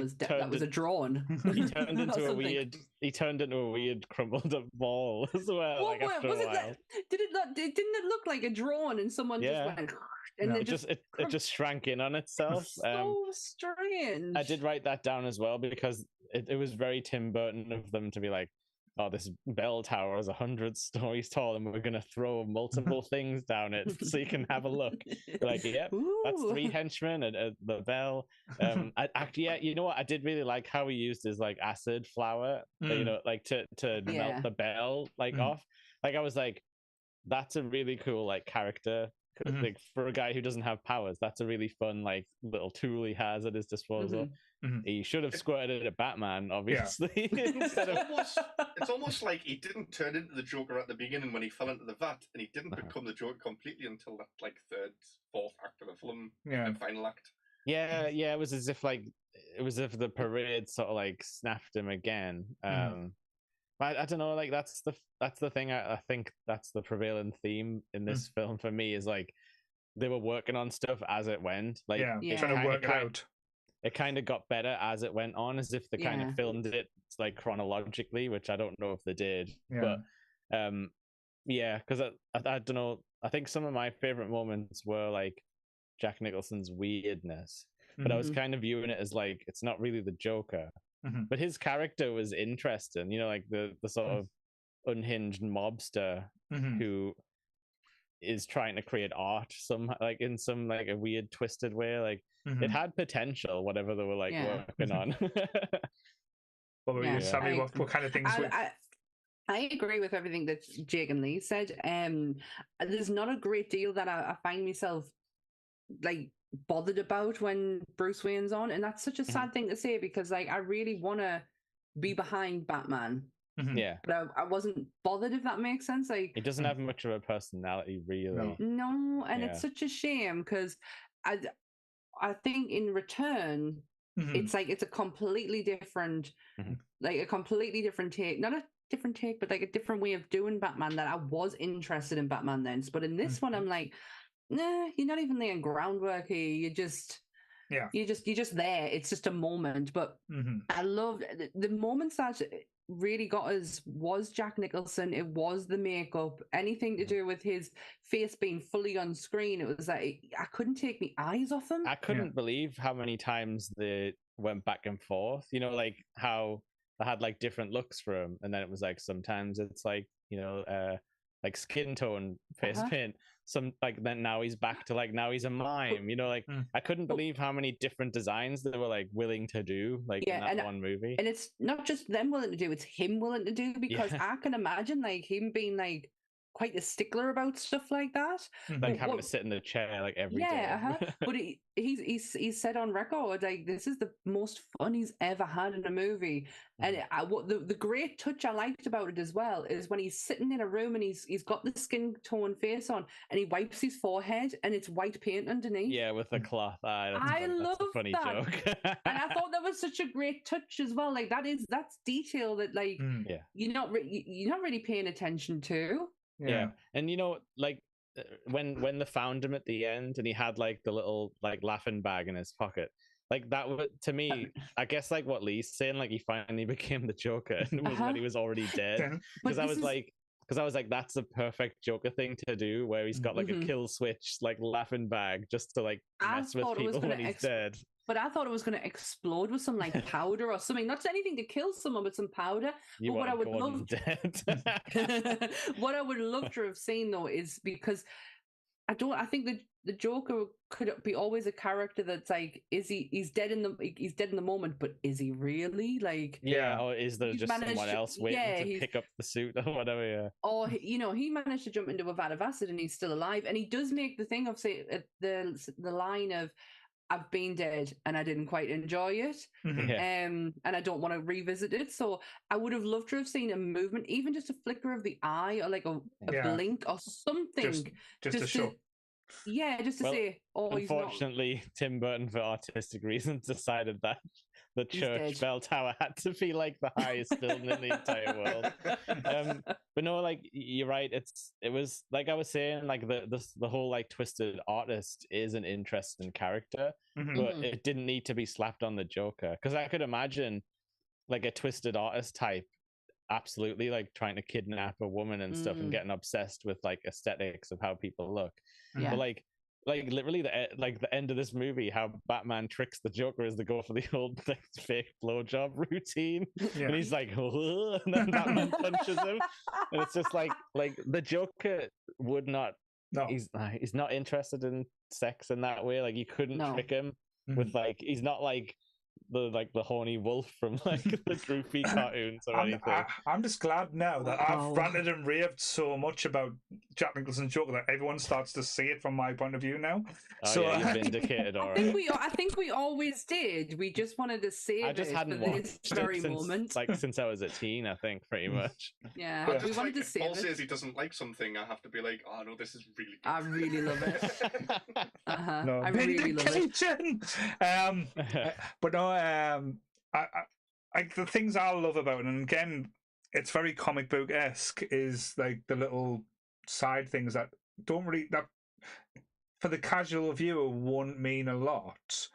was a drawn. He turned into a weird crumpled up ball as well. Like after a while. Didn't it look like a drawn and someone just went and it just shrank in on itself. So strange. I did write that down as well because it was very Tim Burton of them to be like, oh, this bell tower is 100 stories tall and we're going to throw multiple things down it so you can have a look. Like, that's 3 henchmen at the bell. You know what? I did really like how he used his like acid flower, like to melt the bell like off. Like I was like, that's a really cool like character. Like for a guy who doesn't have powers, that's a really fun like little tool he has at his disposal. He should have squirted it at Batman, obviously. It's almost like he didn't turn into the Joker at the beginning when he fell into the vat, and he didn't become the Joker completely until that like 3rd, 4th act of the film, the final act. Yeah, it was as if the parade sort of like snapped him again. I don't know, like that's the thing. I think that's the prevailing theme in this film for me is like they were working on stuff as it went. Like trying to work it out. It kind of got better as it went on, as if they kind of filmed it like chronologically, which I don't know if they did. But because I don't know. I think some of my favorite moments were like Jack Nicholson's weirdness, but I was kind of viewing it as like it's not really the Joker. But his character was interesting, like the sort of unhinged mobster who is trying to create art in some like a weird twisted way. Like it had potential, whatever they were like working on. What were you, Sammy? What kind of things? I agree with everything that Jake and Lee said. There's not a great deal that I find myself like bothered about when Bruce Wayne's on, and that's such a sad thing to say because like I really want to be behind Batman, but I wasn't bothered, if that makes sense. Like he doesn't have much of a personality, really. No, and it's such a shame because I think in return it's like it's a completely different like a completely different take, not a different take, but like a different way of doing Batman that I was interested in Batman then. But in this one I'm like, nah, you're not even laying groundwork here. You're just there. It's just a moment. But I loved the moments that really got us was Jack Nicholson. It was the makeup, anything to do with his face being fully on screen. It was like I couldn't take my eyes off him. I couldn't believe how many times they went back and forth. Like how I had like different looks for him, and then it was like sometimes it's like like skin tone face paint. some like then now he's back to like now he's a mime. You know, like I couldn't believe how many different designs they were like willing to do like in that one movie. And it's not just them willing to do; it's him willing to do, because I can imagine like him being like quite a stickler about stuff like that. Like having to sit in the chair like every day. But he's said on record like this is the most fun he's ever had in a movie. And what the great touch I liked about it as well is when he's sitting in a room and he's got the skin tone face on and he wipes his forehead and it's white paint underneath. Yeah, with the cloth. I love that's a funny that joke. And I thought that was such a great touch as well. Like that's detail that like you're not really paying attention to. Yeah. And you know, like when they found him at the end and he had like the little like laughing bag in his pocket, like that was, to me, I guess like what Lee's saying, like he finally became the Joker and it was when he was already dead. Because I was like, that's the perfect Joker thing to do, where he's got like a kill switch, like laughing bag, just to like mess with people when he's dead. But I thought it was going to explode with some like powder or something. Not anything to kill someone, but some powder. But what I would love, what I would love to have seen though is, because I think the Joker could be always a character that's like, he's dead in the moment, but is he really like? Yeah, or is there just someone else waiting to pick up the suit or whatever? Yeah. Or he managed to jump into a vat of acid and he's still alive, and he does make the thing of say the line of, I've been dead and I didn't quite enjoy it, and I don't want to revisit it. So I would have loved to have seen a movement, even just a flicker of the eye or like a blink or something, just to show. Just to say, unfortunately, Tim Burton, for artistic reasons, decided that the church bell tower had to be like the highest building in the entire world. But no, like you're right. It was like I was saying, like the whole like twisted artist is an interesting character, but it didn't need to be slapped on the Joker, because I could imagine like a twisted artist type absolutely like trying to kidnap a woman and stuff and getting obsessed with like aesthetics of how people look. But like literally the end of this movie, how Batman tricks the Joker is to go for the old like, fake blowjob routine, and he's like, oh, and then Batman punches him, and it's just like the Joker would not. No, he's not interested in sex in that way. Like you couldn't trick him with like he's not like the horny wolf from like the Droopy cartoons or anything. I'm just glad now that I've ranted and raved so much about Jack Nicholson's Joker that everyone starts to see it from my point of view now. You're vindicated. All right. I think we always did. We just wanted to save I just hadn't watched this very moment. Like since I was a teen, I think pretty much. Yeah, we wanted to save it. Paul says he doesn't like something, I have to be like, oh no, this is really good. I really love it. No. I really love it. But no. I the things I love about it, and again, it's very comic book-esque, is like the little side things that don't really, that for the casual viewer won't mean a lot,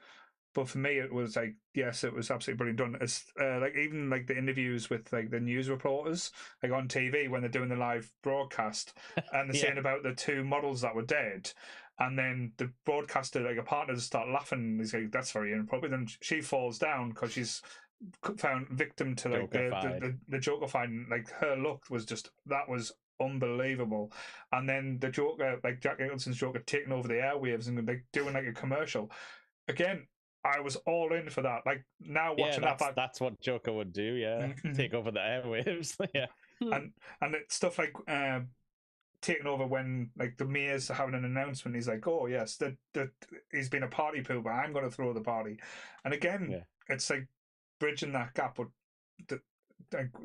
but for me it was like, yes, it was absolutely brilliant done. It's like even like the interviews with like the news reporters like on TV when they're doing the live broadcast and they're saying about the two models that were dead. And then the broadcaster, like a partner, just start laughing. He's like, "That's very inappropriate." Then she falls down because she's found victim to like the Joker fight. And, like her look was was unbelievable. And then the Joker, like Jack Nicholson's Joker, taking over the airwaves and like doing like a commercial. Again, I was all in for that. Like now watching that's what Joker would do. Yeah, take over the airwaves. Yeah, and it's stuff like. Taken over when like the mayor's having an announcement, he's like, oh yes, he's been a party pooper, I'm going to throw the party. And again, it's like bridging that gap, but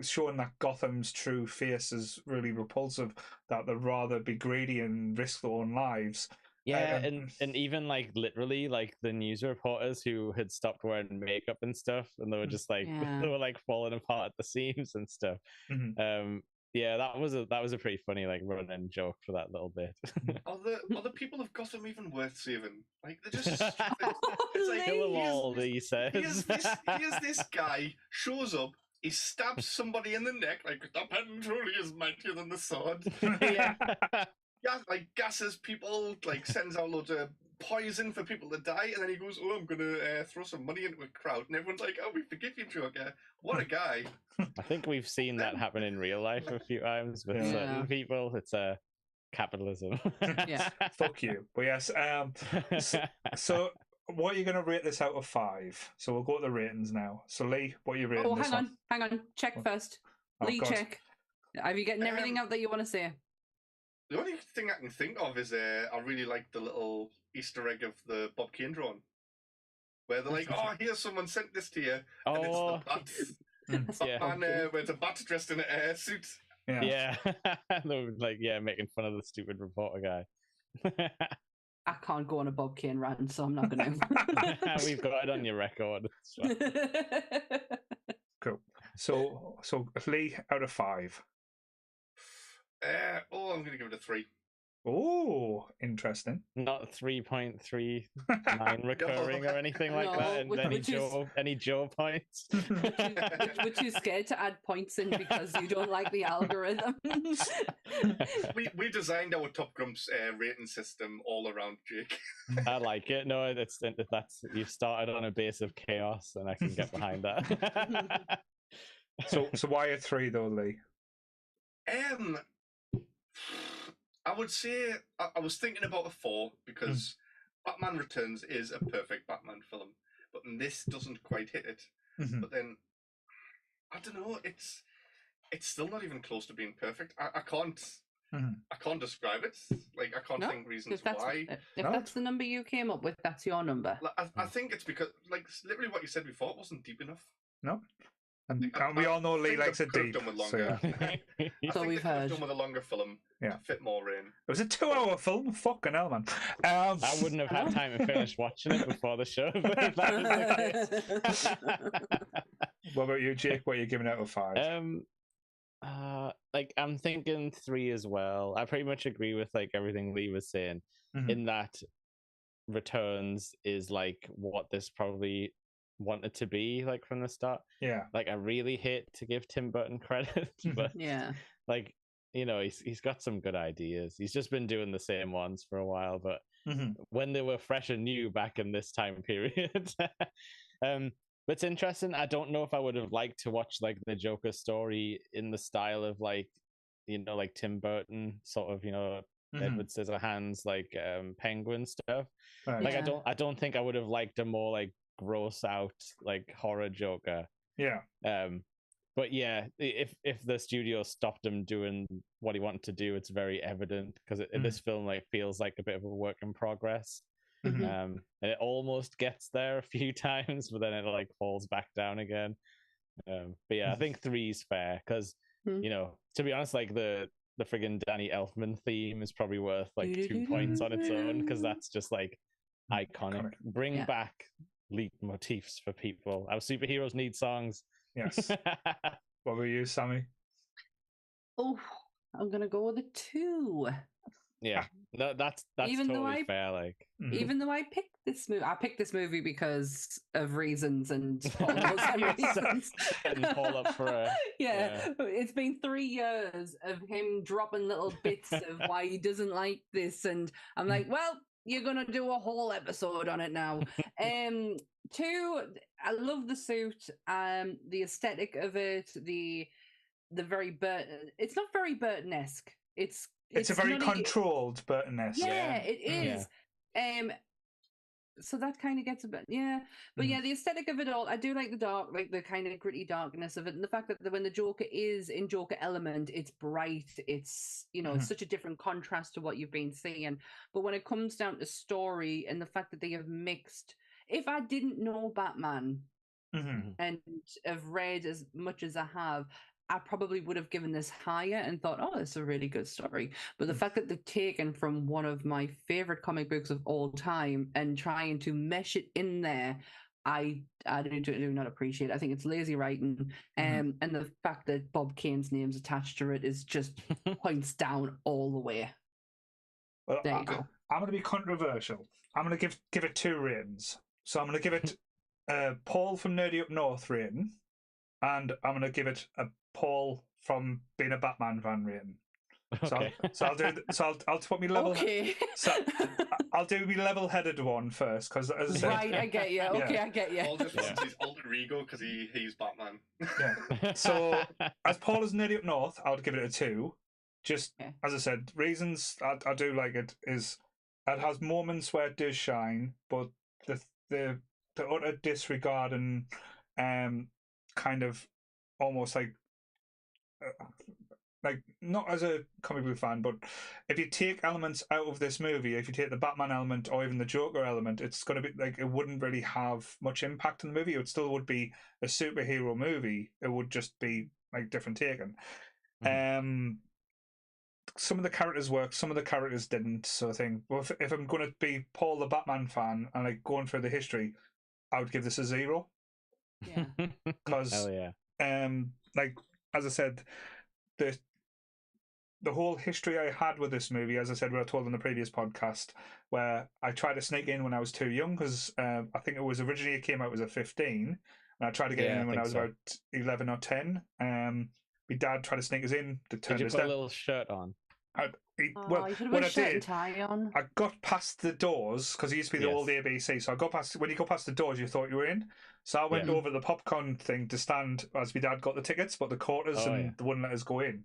showing that Gotham's true face is really repulsive, that they'd rather be greedy and risk their own lives. And even like literally like the news reporters who had stopped wearing makeup and stuff, and they were just like they were like falling apart at the seams and stuff. Yeah, that was a pretty funny like run-in joke for that little bit. Are the people of Gotham even worth saving? Like they're just it's like kill them all, he says. Here's this guy shows up, he stabs somebody in the neck, like the pen truly is mightier than the sword. Like gasses people, like sends out loads of poison for people to die, and then he goes, "Oh, I'm gonna throw some money into a crowd," and everyone's like, "Oh, we forgive you, Joker." What a guy! I think we've seen that happen in real life a few times with certain people. It's capitalism. Yeah. Fuck you. But yes. So what are you going to rate this out of 5? So we'll go to the ratings now. So Lee, what are you rating this hang on. Check first. Lee, God. check. Have you getting everything out that you want to say? The only thing I can think of is I really like the little Easter egg of the Bob Kane drawing, where they're like, "Oh, here, someone sent this to you," and it's the bat. Batman wears a bat dressed in a suit. Yeah. They were like, making fun of the stupid reporter guy. I can't go on a Bob Kane rant, so I'm not going to. We've got it on your record. Cool. So Lee, out of 5. I'm going to give it a 3. Oh, interesting. Not 3.39 recurring or anything like that. And any Joe points. We're too scared to add points in because you don't like the algorithm. we designed our Top Grumps rating system all around Jake. I like it. No, that's you've started on a base of chaos, and I can get behind that. So why a 3 though, Lee? I would say I was thinking about a 4 because Batman Returns is a perfect Batman film, but this doesn't quite hit it. But then I don't know. It's still not even close to being perfect. I can't describe it. Like I can't think reasons why. If that's the number you came up with, that's your number. I think it's because, like, literally what you said before, it wasn't deep enough. No. And we all know Lee likes it deep. So we've heard. Done with a longer film to fit more in. It was a 2-hour film. Fucking hell, man. I wouldn't have had time to finish watching it before the show. What about you, Jake? What are you giving out of 5? Like I'm thinking 3 as well. I pretty much agree with like everything Lee was saying. In that Returns is like what this probably wanted to be like from the start. Like I really hate to give Tim Burton credit, but like, you know, he's got some good ideas. He's just been doing the same ones for a while, but when they were fresh and new back in this time period. But it's interesting. I don't know if I would have liked to watch like the Joker story in the style of like, you know, like Tim Burton sort of, you know, Edward Scissorhands like Penguin stuff. Like I don't think I would have liked a more like gross out like horror Joker. But yeah, if the studio stopped him doing what he wanted to do, it's very evident because this film like feels like a bit of a work in progress. And it almost gets there a few times, but then it like falls back down again. But yeah, I think 3's fair because you know, to be honest, like the friggin' Danny Elfman theme is probably worth like 2 points on its own because that's just like iconic. Bring back lead motifs for people. Our superheroes need songs. Yes. What about you, Sammy? Oh, I'm gonna go with a 2. Yeah, no, that's even totally fair. Like, even though I picked this movie because of reasons and Paul knows reasons. Getting Paul up for a It's been 3 years of him dropping little bits of why he doesn't like this, and I'm like, well, you're gonna do a whole episode on it now. 2, I love the suit, the aesthetic of it, the very Burton. It's not very Burton-esque. It's a very controlled Burton-esque. Yeah, it is. So that kind of gets a bit, but the aesthetic of it all, I do like the dark, like the kind of gritty darkness of it, and the fact that when the Joker is in Joker element, it's bright, it's, you know, it's such a different contrast to what you've been seeing. But when it comes down to story and the fact that they have mixed, if I didn't know Batman and have read as much as I have, I probably would have given this higher and thought, oh, it's a really good story. But the fact that they've taken from one of my favorite comic books of all time and trying to mesh it in there, I do not appreciate it. I think it's lazy writing. And the fact that Bob Kane's name's attached to it is just points down all the way. Well, there you go. I'm going to be controversial. I'm going to give it 2 ratings. So I'm going to give it Paul from Nerdy Up North rating, and I'm going to give it a Paul from being a Batman fan rating. Okay. I'll put me level. Okay. So I'll do me level-headed one first because, as I said, right, I get you. Okay, I get you. Paul just wants his alter ego because he's Batman. Yeah. So as Paul is Nerdy Up North, I would give it a 2. just as I said, reasons I do like it is it has moments where it does shine, but the utter disregard and kind of almost like not as a comic book fan, but if you take elements out of this movie, if you take the Batman element or even the Joker element, it's going to be like it wouldn't really have much impact on the movie. It still would be a superhero movie. It would just be like different taken. Some of the characters worked, some of the characters didn't. So I think, well, if I'm going to be Paul the Batman fan and like going through the history, I would give this a 0. Yeah, because like as I said, the whole history I had with this movie, as I said, what I told in the previous podcast, where I tried to sneak in when I was too young, because I think it was originally it came out as 15, and I tried to get in when I was about 11 or 10. My dad tried to sneak us in to turn Did you us put down. a little shirt on? you should have put a shirt and tie on. I got past the doors because it used to be the old ABC. So I got past. When you go past the doors, you thought you were in. So I went over the popcorn thing to stand as my dad got the tickets, but the quarters they wouldn't let us go in.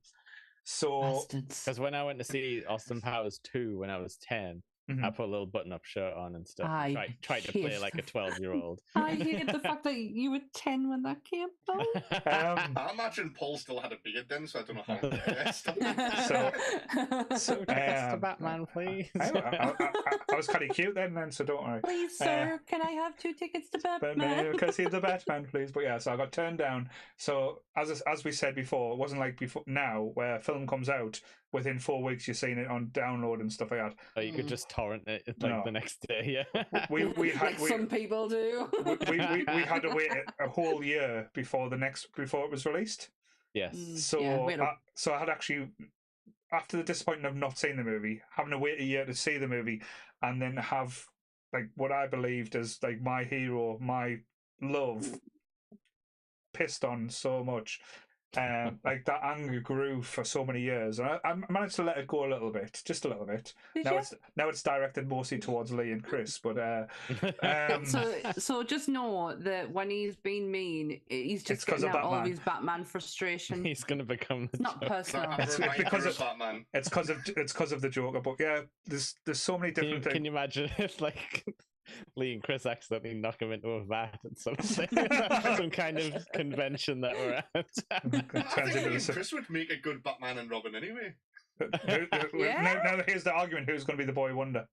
So because when I went to see Austin Powers 2 when I was 10, I put a little button-up shirt on and stuff. Tried to play like a 12-year-old. I hate the fact that you were 10 when that came out. I imagine Paul still had a beard then, so I don't know how it so tickets to Batman, please. I was kind of cute then, so don't worry. Please, sir, can I have 2 tickets to Batman? Can I see the Batman, please? But yeah, so I got turned down. So as we said before, it wasn't like before now where a film comes out within 4 weeks you're seeing it on download and stuff like that. Oh, you could just torrent it like the next day. We some people do. we had to wait a whole year before it was released. Yes. So I had actually, after the disappointment of not seeing the movie, having to wait a year to see the movie, and then have like what I believed as like my hero, my love, pissed on so much. Like that anger grew for so many years, and I managed to let it go a little bit, just a little bit. Now it's directed mostly towards Lee and Chris, but so just know that when he's been mean, he's just getting out all of his Batman frustration. He's going to become not personal. It's because of Batman. It's because of the Joker. But yeah, there's so many different things. Can you imagine if like Lee and Chris accidentally knock him into a vat at something, some kind of convention that we're at? I think Lee and Chris would make a good Batman and Robin anyway. Now here's the argument: who's going to be the boy wonder?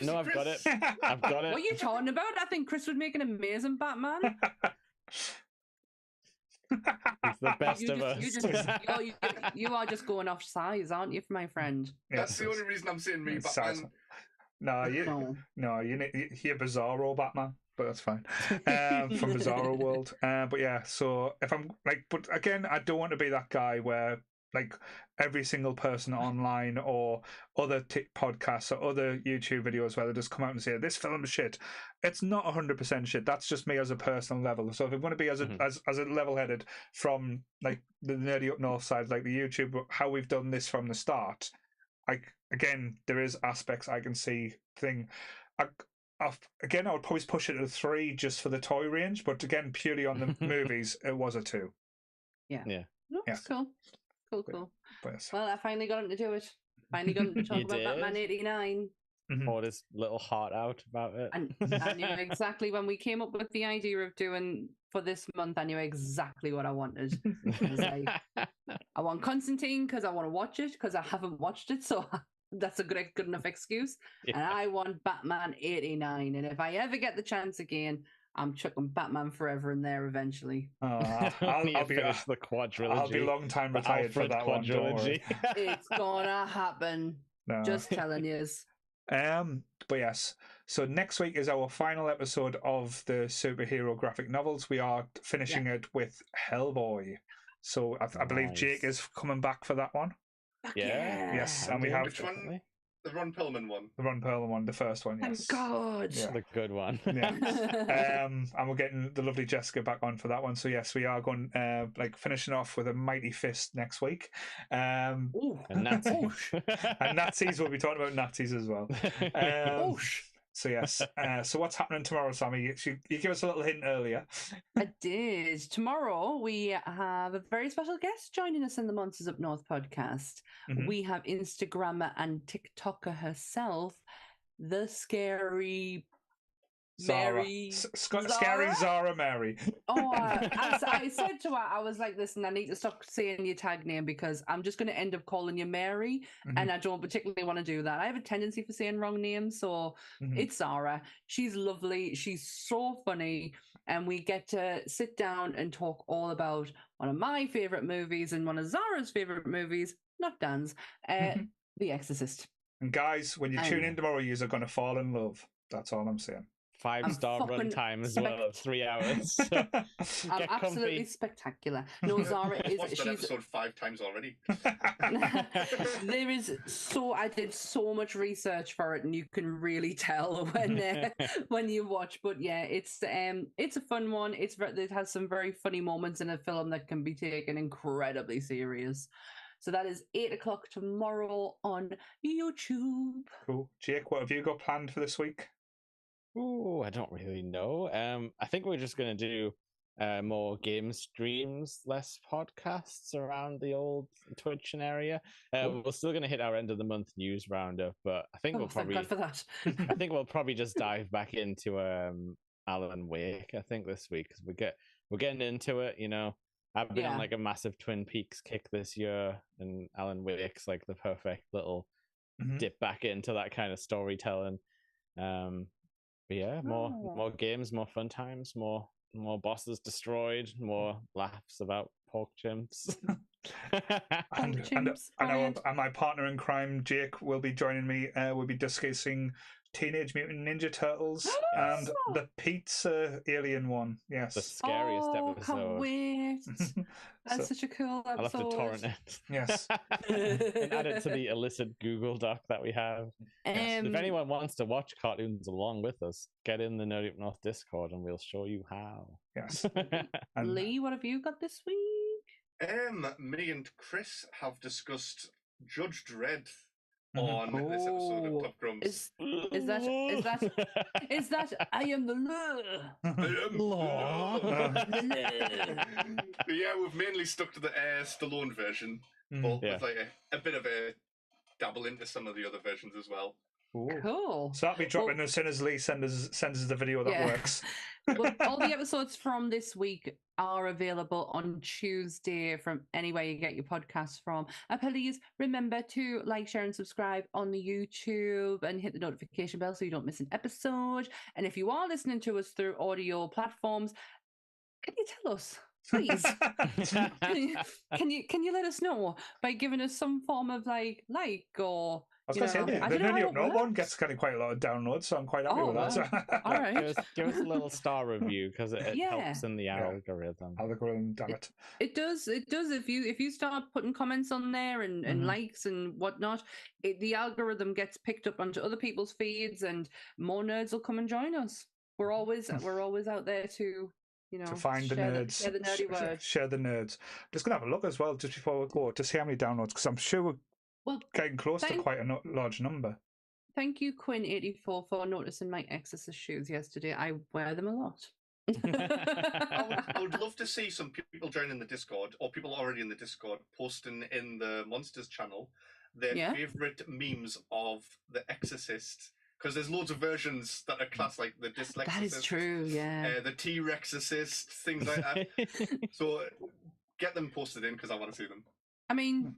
No, I've got it. I've got it. What are you talking about? I think Chris would make an amazing Batman. He's the best of us. You are just going off size, aren't you, my friend? That's the only reason I'm saying me Batman. No, you're Bizarro Batman, but that's fine. From Bizarro World. But yeah, so if I'm like, but again, I don't want to be that guy where like every single person online or other podcasts or other YouTube videos where they just come out and say this film is shit. It's not 100% shit. That's just me as a personal level. So if I'm going to be as a level-headed from like the nerdy up north side, like the YouTube, how we've done this from the start. Like again, there is aspects I can see I would probably push it to 3 just for the toy range, but again, purely on the movies, it was a 2. Yeah. Cool. But, well, I finally got him to do it. Finally got him to talk about Batman 89. Poured his little heart out about it. And I knew exactly when we came up with the idea of doing for this month, I knew exactly what I wanted. I want Constantine because I want to watch it because I haven't watched it, so that's a good enough excuse. Yeah. And I want Batman 89, and if I ever get the chance again, I'm chucking Batman Forever in there eventually. I'll finish the quadrilogy. I'll be long time retired for that quadrilogy. It's gonna happen. No. Just telling you. But yes, so next week is our final episode of the superhero graphic novels. We are finishing it with Hellboy. So I believe Jake is coming back for that one. Yeah. Yes, and we have which one? The Ron Perlman one. The Ron Perlman one, the first one. Yes. Thank God. Yeah. The good one. Yeah. And we're getting the lovely Jessica back on for that one. So yes, we are going finishing off with a mighty fist next week. And Nazis. And Nazis. We'll be talking about Nazis as well. So yes. So what's happening tomorrow, Sammy? You gave us a little hint earlier. I did. Tomorrow we have a very special guest joining us in the Monsters Up North podcast. We have Instagrammer and TikToker herself, the scary Zara. Mary. Scary Zara Mary. I said to her, I was like, listen, I need to stop saying your tag name because I'm just going to end up calling you Mary, and I don't particularly want to do that. I have a tendency for saying wrong names, so it's Zara. She's lovely. She's so funny, and we get to sit down and talk all about one of my favourite movies and one of Zara's favourite movies, not Dan's, The Exorcist. And guys, when you tune in tomorrow, you're going to fall in love. That's all I'm saying. 5-star runtime as well of 3 hours. So I'm absolutely spectacular. No, Zara is. I've watched that episode 5 times already. I did so much research for it, and you can really tell when you watch. But yeah, it's a fun one. It has some very funny moments in a film that can be taken incredibly serious. So that is 8:00 tomorrow on YouTube. Cool. Jake, what have you got planned for this week? Oh, I don't really know. I think we're just going to do more game streams, less podcasts around the old Twitch and area. We're still going to hit our end of the month news roundup, but I think we'll probably. Thank God for that. I think we'll probably just dive back into Alan Wake. I think this week because we're getting into it. You know, I've been on like a massive Twin Peaks kick this year, and Alan Wake's like the perfect little dip back into that kind of storytelling. But yeah, more games, more fun times, more bosses destroyed, more laughs about pork chimps. and my partner in crime, Jake, will be joining me. We'll be discussing Teenage Mutant Ninja Turtles and the pizza alien one. Yes, the scariest episode. Can't wait. That's such a cool episode. I'll have to torrent it. Yes, and add it to the illicit Google Doc that we have. If anyone wants to watch cartoons along with us, get in the Nerdy Up North Discord and we'll show you how. Yes. And Lee, what have you got this week? Me and Chris have discussed Judge Dredd on this episode of Top Grumps. Is that I am the law? Yeah, we've mainly stuck to the Stallone version, but with like a bit of a dabble into some of the other versions as well. Ooh. Cool. So that'll be dropping as soon as Lee sends us the video that works. Well, all the episodes from this week are available on Tuesday from anywhere you get your podcasts from. Please remember to like, share, and subscribe on the YouTube and hit the notification bell so you don't miss an episode. And if you are listening to us through audio platforms, can you tell us? Please, can you let us know by giving us some form of like or I was going to say, the Nerdy Up North one gets quite a lot of downloads, so I'm quite happy with that. All right. Give us a little star review because it helps in the algorithm. Algorithm, damn it. It does. If you start putting comments on there and likes and whatnot, the algorithm gets picked up onto other people's feeds, and more nerds will come and join us. We're always out there to find the nerds, share the nerdy word. Share the nerds. I'm just gonna have a look as well just before we go to see how many downloads, because I'm sure we're getting close to quite a large number. Thank you, Quinn84, for noticing my Exorcist shoes yesterday. I wear them a lot. I would love to see some people joining the Discord, or people already in the Discord, posting in the Monsters channel their favourite memes of the Exorcist. Because there's loads of versions that are classed like the Dyslexicist. That is true, yeah. The T-Rexicist, things like that. So get them posted in because I want to see them. I mean,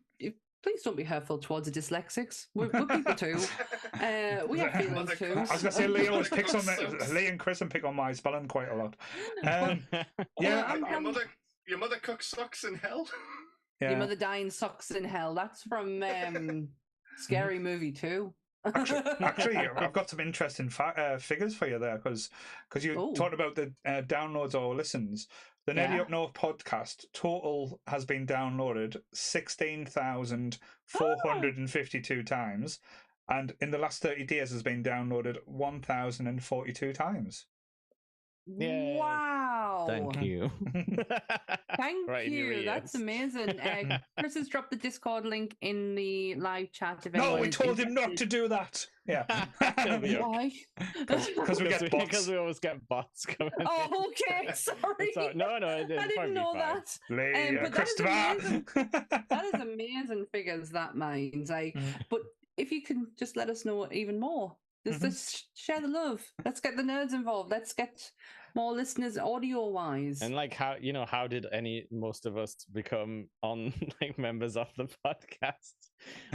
please don't be hurtful towards the dyslexics. We're people too. We have feelings too. I was going to say, Lee always picks on Lee and Chris and pick on my spelling quite a lot. Your mother cooks socks in hell? Your mother dying socks in hell. That's from Scary Movie 2. Actually, I've got some interesting figures for you there because you talked about the downloads or listens. The Nerdy Up North podcast total has been downloaded 16,452 times, and in the last 30 days has been downloaded 1,042 times. Yay. Wow. Thank you. Thank Right in your you. That's ears. amazing. Chris has dropped the Discord link in the live chat. If No, anyone we is told him not interested. to do that. Yeah. It'll be okay. Why? Because we get bots. Because we always get bots coming in. Oh, okay. Sorry. No, I didn't know that. Lee, But Christopher. that is amazing figures, that minds. But if you can just let us know even more. Just share the love. Let's get the nerds involved. Let's get more listeners audio wise. And like how did most of us become on like members of the podcast?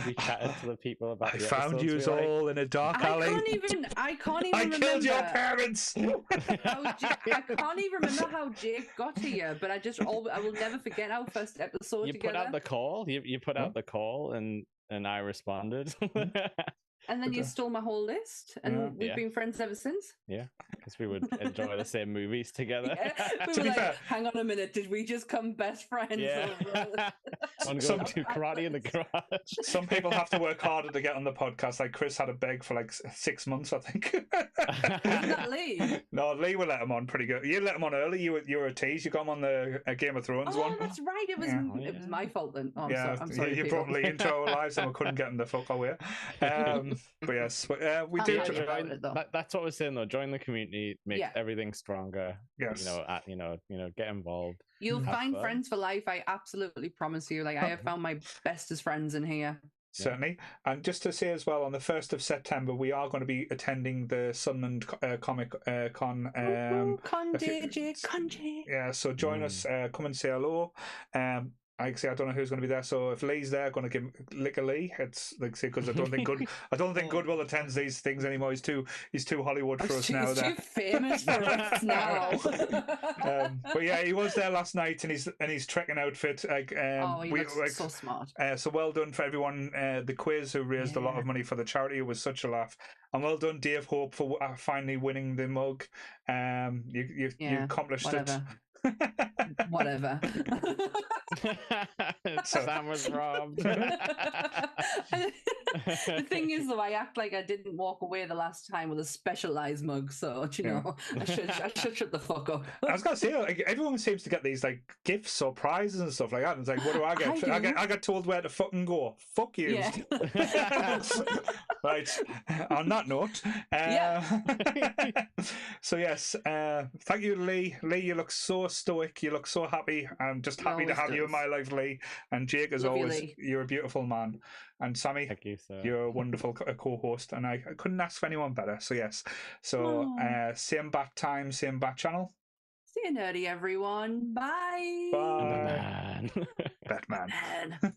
We chatted to the people about I the found episodes. you all in a dark alley. I can't even I remember. killed your parents. I can't even remember how Jake got here, but I will never forget our first episode together. You put out the call. You put out the call, and I responded. And then you stole my whole list, and we've been friends ever since. Yeah, because we would enjoy the same movies together. Yeah. We were like, hang on a minute, did we just come best friends? Yeah. Want to go do karate in the garage. Some people have to work harder to get on the podcast. Like Chris had to beg for like 6 months, I think. Isn't that Lee? No, Lee will let him on pretty good. You let him on early. You were a tease. You got him on the Game of Thrones one. Oh, that's right. It was it was my fault then. Oh, I'm sorry. You brought Lee into our lives, and we couldn't get him the fuck away. But yes, we do. That's what we're saying though. Join the community, make everything stronger. Yes. Get involved. You'll find friends for life. I absolutely promise you. Like I have found my bestest friends in here. Certainly. And just to say as well, on the 1st of September, we are going to be attending the Sunland Comic Con. Conjay. Yeah, so join us. Come and say hello. I don't know who's going to be there. So if Lee's there, I'm going to give lick a Lee. It's like because I don't think Goodwill attends these things anymore. He's too Hollywood for us now. He's too famous for us now. But yeah, he was there last night in his trekking outfit. He looks so smart. So well done for everyone. The quiz who raised a lot of money for the charity. It was such a laugh. And well done, Dave Hope, for finally winning the mug. You accomplished it. Whatever. Sam was robbed. The thing is, though, I act like I didn't walk away the last time with a specialized mug, so I should shut the fuck up. I was gonna say, like, everyone seems to get these like gifts or prizes and stuff like that. And it's like, what do I get? I got told where to fucking go. Fuck you. Yeah. Right. On that note, so yes, thank you, Lee. Lee, you look so stoic. You look so happy. I'm just happy to have you in my life, Lee. And Jake, as always, you're a beautiful man. And Sammy, thank you, sir. You're a wonderful co-host, and I couldn't ask for anyone better. So yes, so same bat time, same bat channel. See you nerdy, everyone. Bye. Bye. Batman.